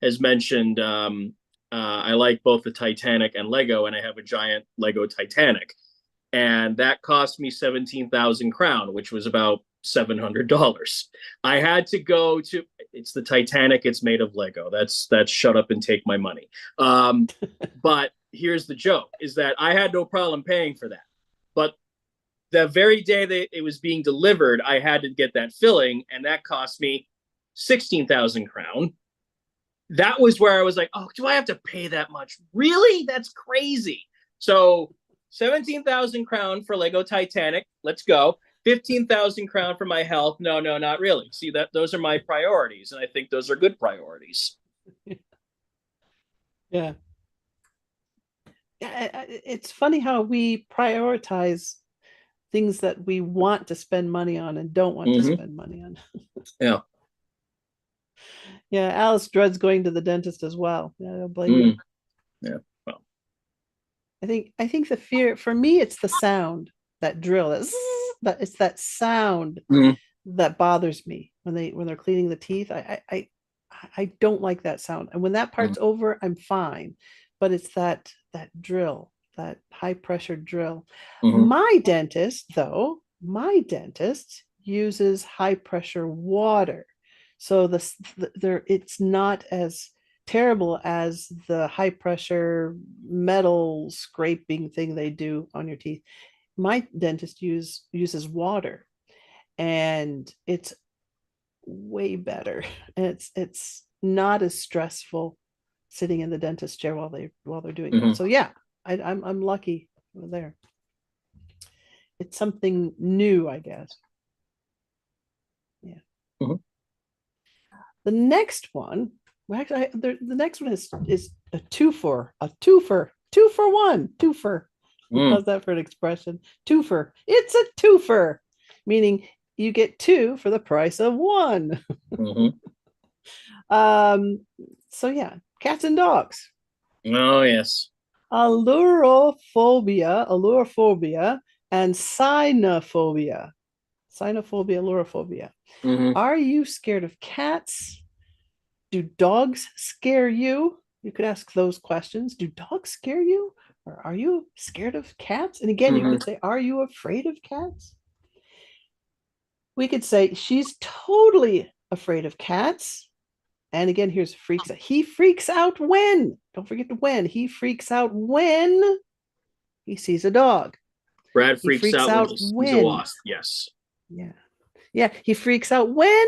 has mentioned, I like both the Titanic and Lego, and I have a giant Lego Titanic, and that cost me 17,000 crown, which was about $700. I had to go to. It's the Titanic. It's made of Lego. That's shut up and take my money. But here's the joke: is that I had no problem paying for that, but the very day that it was being delivered, I had to get that filling, and that cost me 16,000 crown. That was where I was like, oh, do I have to pay that much? Really? That's crazy. So 17,000 crown for Lego Titanic. Let's go. 15,000 crown for my health. No, no, not really. See, that those are my priorities, and I think those are good priorities. Yeah. Yeah, it's funny how we prioritize things that we want to spend money on and don't want to Mm-hmm. spend money on. Yeah. Yeah, Alice dreads going to the dentist as well. Yeah, I don't blame you. Mm. Yeah. Well. I think the fear for me it's the sound, that drill, that it's that sound Mm. that bothers me when they're cleaning the teeth. I don't like that sound. And when that Mm. part's over, I'm fine. But it's that drill, that high pressure drill. Mm-hmm. My dentist uses high pressure water. So there it's not as terrible as the high pressure metal scraping thing they do on your teeth. My dentist uses water, and it's way better. And it's not as stressful sitting in the dentist chair while they're doing that. Mm-hmm. So yeah, I'm lucky there. It's something new, I guess. Yeah. Mm-hmm. The next one, well, actually, the next one is a two for one. Mm. How's that for an expression? Twofer. It's a twofer, meaning you get two for the price of one. Mm-hmm. Um, so yeah, cats and dogs. Oh yes. Ailurophobia, and Cynophobia. Cynophobia, Ailurophobia. Mm-hmm. Are you scared of cats? Do dogs scare you? You could ask those questions. Do dogs scare you? Or are you scared of cats? And again, you Mm-hmm. could say, are you afraid of cats? We could say, she's totally afraid of cats. And again, here's freaks out. He freaks out when, don't forget the when, he freaks out when he sees a dog. Brad He freaks freaks out when out he sees a when, wasp. Yes. yeah. Yeah, he freaks out when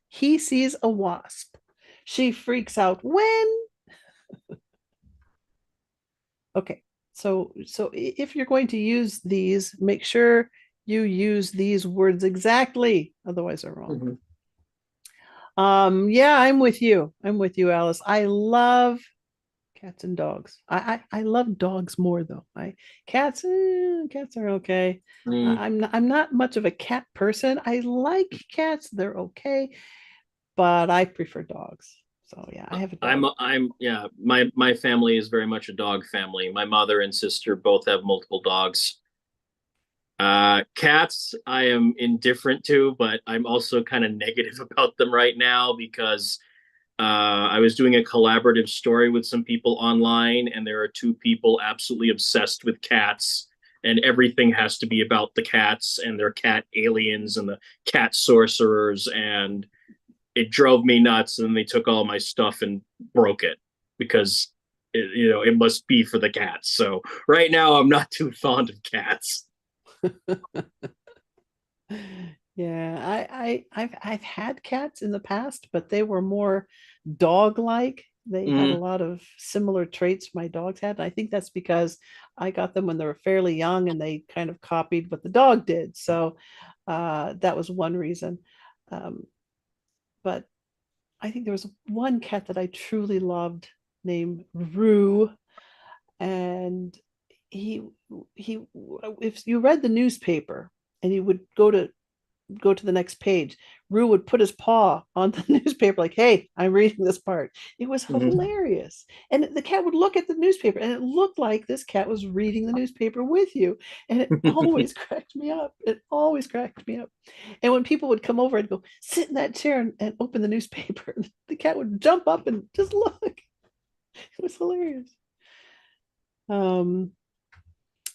he sees a wasp. She freaks out when, okay. So if you're going to use these, make sure you use these words exactly, otherwise they're wrong. Mm-hmm. Yeah, I'm with you, Alice. I love cats and dogs. I love dogs more though. Cats are okay. Mm. I'm not much of a cat person. I like cats, they're okay, but I prefer dogs. So yeah, I have a dog. I'm yeah, my family is very much a dog family. My mother and sister both have multiple dogs. Cats I am indifferent to, but I'm also kind of negative about them right now because I was doing a collaborative story with some people online, and there are two people absolutely obsessed with cats, and everything has to be about the cats and their cat aliens and the cat sorcerers, and it drove me nuts. And they took all my stuff and broke it because it must be for the cats. So right now, I'm not too fond of cats. Yeah, I've had cats in the past, but they were more dog-like. They had a Mm, lot of similar traits my dogs had. And I think that's because I got them when they were fairly young and they kind of copied what the dog did. So that was one reason. Um, but I think there was one cat that I truly loved named Rue, and he he if you read the newspaper and you would go to the next page, Rue would put his paw on the newspaper, like, hey, I'm reading this part. It was mhm. hilarious. And the cat would look at the newspaper, and it looked like this cat was reading the newspaper with you. And it always cracked me up. It always cracked me up. And when people would come over, I'd go, sit in that chair and open the newspaper. The cat would jump up and just look. It was hilarious. Um,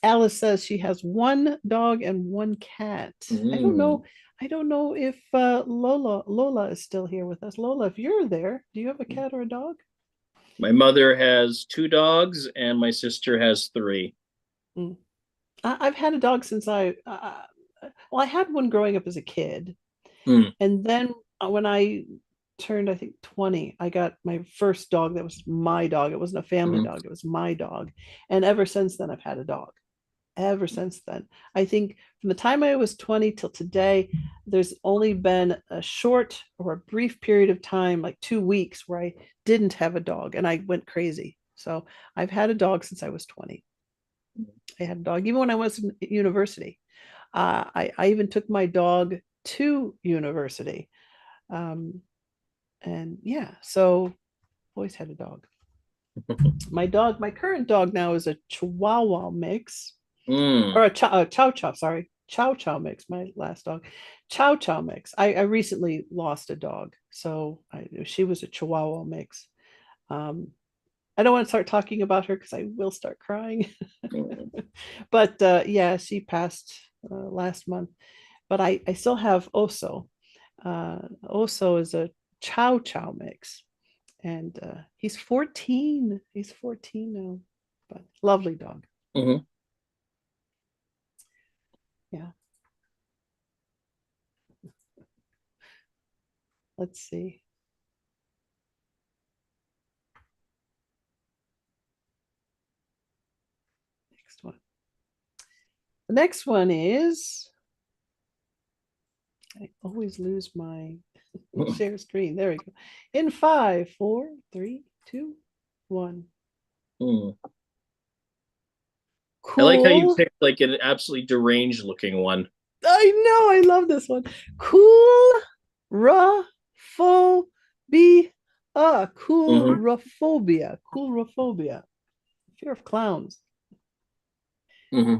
Alice says she has one dog and one cat. I don't Mm. know. I don't know if Lola is still here with us. Lola, if you're there, do you have a cat or a dog? My mother has two dogs, and my sister has three. Mm. I've had a dog since well, I had one growing up as a kid, Mm, and then when I turned, I think 20, I got my first dog that was my dog. It wasn't a family mhm. dog; it was my dog, and ever since then, I've had a dog. Ever since then. I think from the time I was 20 till today, there's only been a short or a brief period of time, like 2 weeks, where I didn't have a dog and I went crazy. So I've had a dog since I was 20. I had a dog even when I was in university. I even took my dog to university. Um, and yeah, so always had a dog. My current dog now is a Chihuahua mix Mm. or a chow chow, sorry, chow chow mix, my last dog, chow chow mix. I recently lost a dog, so she was a Chihuahua mix. um I don't want to start talking about her because I will start crying. Mm. But yeah, she passed last month. But I still have Oso. Oso is a chow chow mix, and he's 14. He's 14 now, but lovely dog. Mhm. Yeah, let's see. Next one. The next one is, I always lose my share screen. There we go. In five, four, three, two, one. Mm. I like how you Cool. picked like an absolutely deranged looking one. I know. I love this one. Cool. Rophobia. Hmm. Coulrophobia. Coulrophobia. Fear of clowns. Hmm.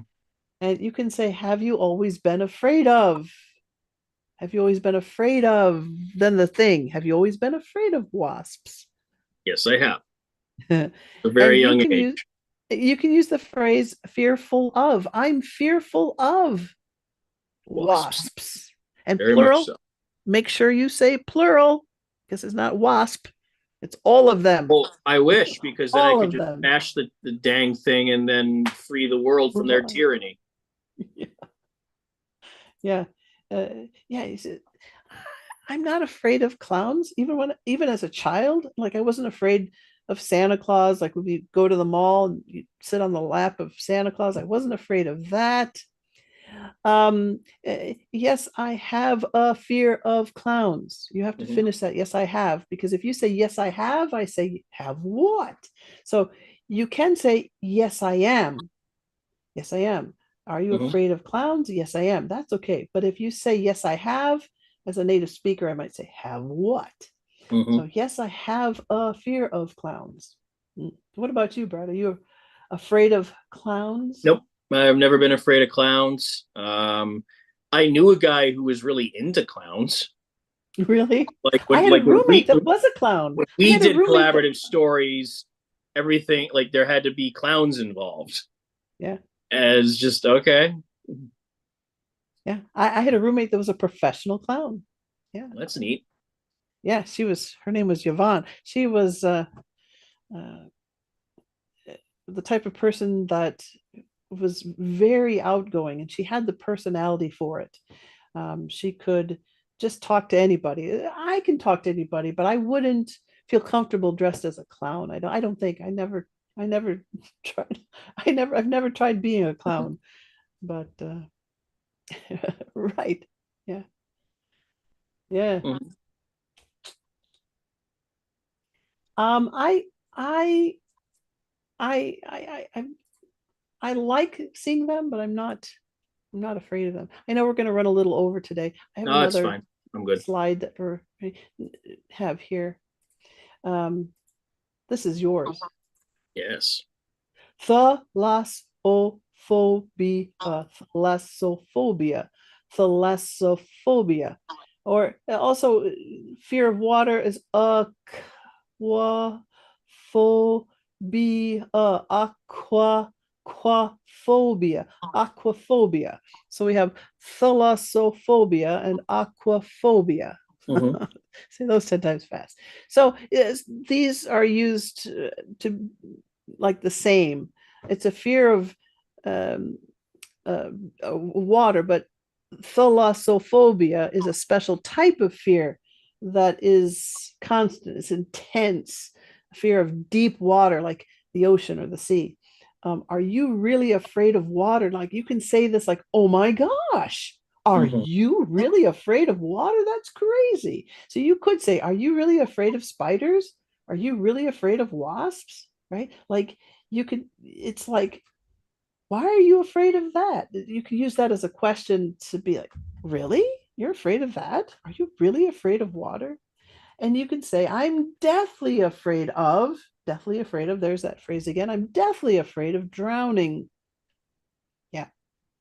And you can say, have you always been afraid of? Have you always been afraid of? Then the thing. Have you always been afraid of wasps? Yes, I have. And A very young use age. you can use the phrase fearful of. I'm fearful of Wasps. wasps. And Very much plural, so. make sure you say plural because it's not wasp. It's all of them. Well, I wish because then I All could of just them. bash the dang thing and then free the world from their Right. tyranny. Yeah. Yeah. He said, I'm not afraid of clowns, even as a child. Like I wasn't afraid of Santa Claus. Like when you go to the mall and you sit on the lap of Santa Claus, I wasn't afraid of that. Yes, I have a fear of clowns. You have to Hmm. finish that. Yes, I have. Because if you say yes, I say have what? So you can say yes, I am. Yes, I am. Are you Hmm. afraid of clowns? Yes, I am. That's okay. But if you say yes, I have, as a native speaker, I might say have what? Hmm. So yes, I have a fear of clowns. What about you, Brad? Are you afraid of clowns? Nope. I've never been afraid of clowns. I knew a guy who was really into clowns. Really? Like I when had a like when roommate we that was a clown. when I we had a did roommate that, collaborative stories, everything like there had to be clowns involved. yeah, As just okay, yeah. I had a roommate that was a professional clown. Yeah, that's neat. yeah. Her name was Yvonne. She was uh, the type of person that was very outgoing, and she had the personality for it. She could just talk to anybody. I can talk to anybody, but I wouldn't feel comfortable dressed as a clown. I don't think I never tried. I've never tried being a clown, but right. Yeah. Yeah. Mhm. Um, I, I, I I like seeing them, but I'm not afraid of them. I know we're going to run a little over today. I have No, it's another fine. I'm good. slide that we have here. Um, this is yours. Yes. Thalassophobia, thalassophobia, or also fear of water is aquaphobia, aquaphobia. So we have thalassophobia and aquaphobia. Hmm. Say those 10 times fast. So yes, these are used to like the same. It's a fear of um, water, but thalassophobia is a special type of fear that is constant. It's intense fear of deep water, like the ocean or the sea. Are you really afraid of water? Like you can say this, like, "Oh my gosh, are Hmm. you really afraid of water? That's crazy." So you could say, "Are you really afraid of spiders? Are you really afraid of wasps?" Right? Like you could. It's like, why are you afraid of that? You can use that as a question to be like, really? You're afraid of that? Are you really afraid of water? And you can say, I'm deathly afraid of, there's that phrase again. I'm deathly afraid of drowning. Yeah.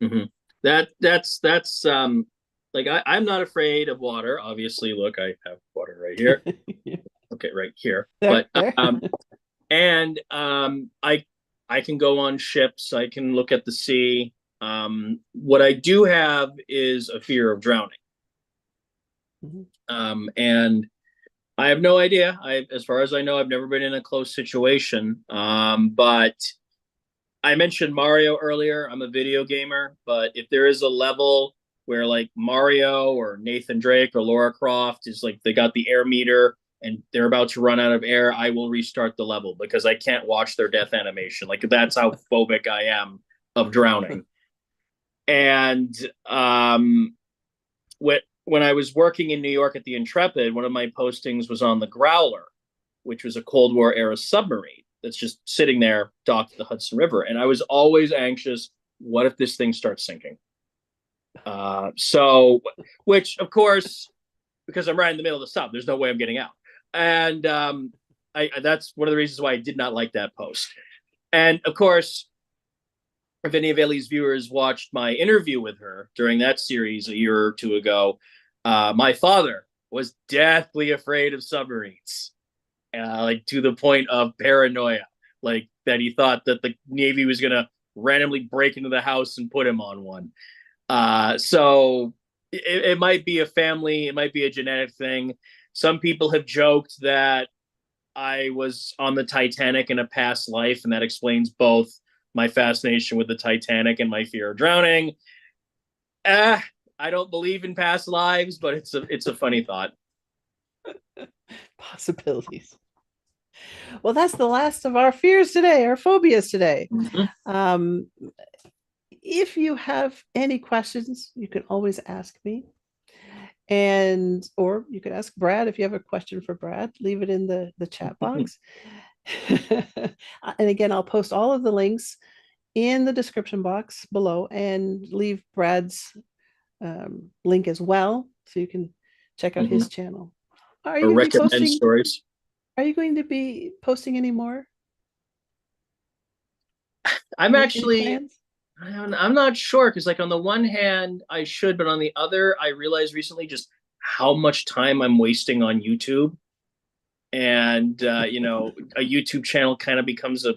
Hmm. That's like I'm not afraid of water. Obviously, look, I have water right here. Okay, right here. There, But there. and I can go on ships. I can look at the sea. What I do have is a fear of drowning. Mhm. And I have no idea. As far as I know, I've never been in a close situation. But I mentioned Mario earlier. I'm a video gamer, but if there is a level where like Mario or Nathan Drake or Laura Croft is like they got the air meter and they're about to run out of air, I will restart the level because I can't watch their death animation. Like that's how phobic I am of drowning. And when I was working in New York at the Intrepid, one of my postings was on the Growler, which was a Cold War era submarine that's just sitting there docked at the Hudson River. And I was always anxious, what if this thing starts sinking? So, which of course, because I'm right in the middle of the sub, there's no way I'm getting out. And that's one of the reasons why I did not like that post. And of course, if any of Ellie's viewers watched my interview with her during that series a year or two ago, my father was deathly afraid of submarines, like to the point of paranoia, like that he thought that the Navy was going to randomly break into the house and put him on one. So it might be a family, it might be a genetic thing. Some people have joked that I was on the Titanic in a past life, and that explains both my fascination with the Titanic and my fear of drowning. Eh, I don't believe in past lives, but it's a funny thought. Possibilities. Well, that's the last of our fears today, our phobias today. Mhm. Um, if you have any questions, you can always ask me. And or you can ask Brad if you have a question for Brad, leave it in the chat box. And again, I'll post all of the links in the description box below and leave Brad's link as well so you can check out Mhm. his channel. Are you Or going to be recommend posting? stories. Are you going to be posting any more? I'm Any actually plans? I'm not sure because like on the one hand I should, but on the other I realized recently just how much time I'm wasting on YouTube. And a YouTube channel kind of becomes a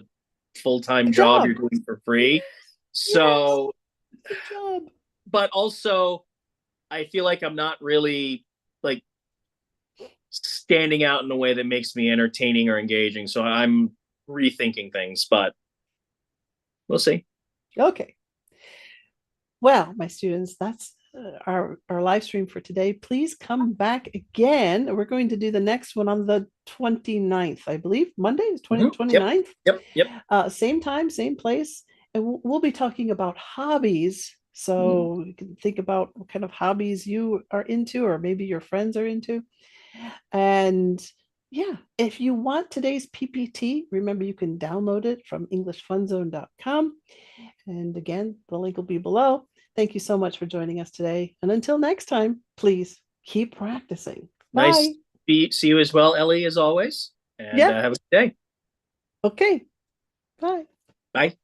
full-time A job you're job. doing for It free. is. Yes, So, it's a job. but also I feel like I'm not really like standing out in a way that makes me entertaining or engaging. So I'm rethinking things, but We'll see. Okay. Well, my students, that's our live stream for today. Please come back again. We're going to do the next one on the 29th, I believe. Monday is 20, Mhm. Yep. 29th. Yep. Same time, same place. And we'll be talking about hobbies. Mhm. So you can think about what kind of hobbies you are into, or maybe your friends are into. And yeah, if you want today's PPT, remember you can download it from englishfunzone.com. And again, the link will be below. Thank you so much for joining us today. And until next time, please keep practicing. Nice Bye. see you as well, Ellie, as always. And Yeah. have a good day. Okay. Bye. Bye.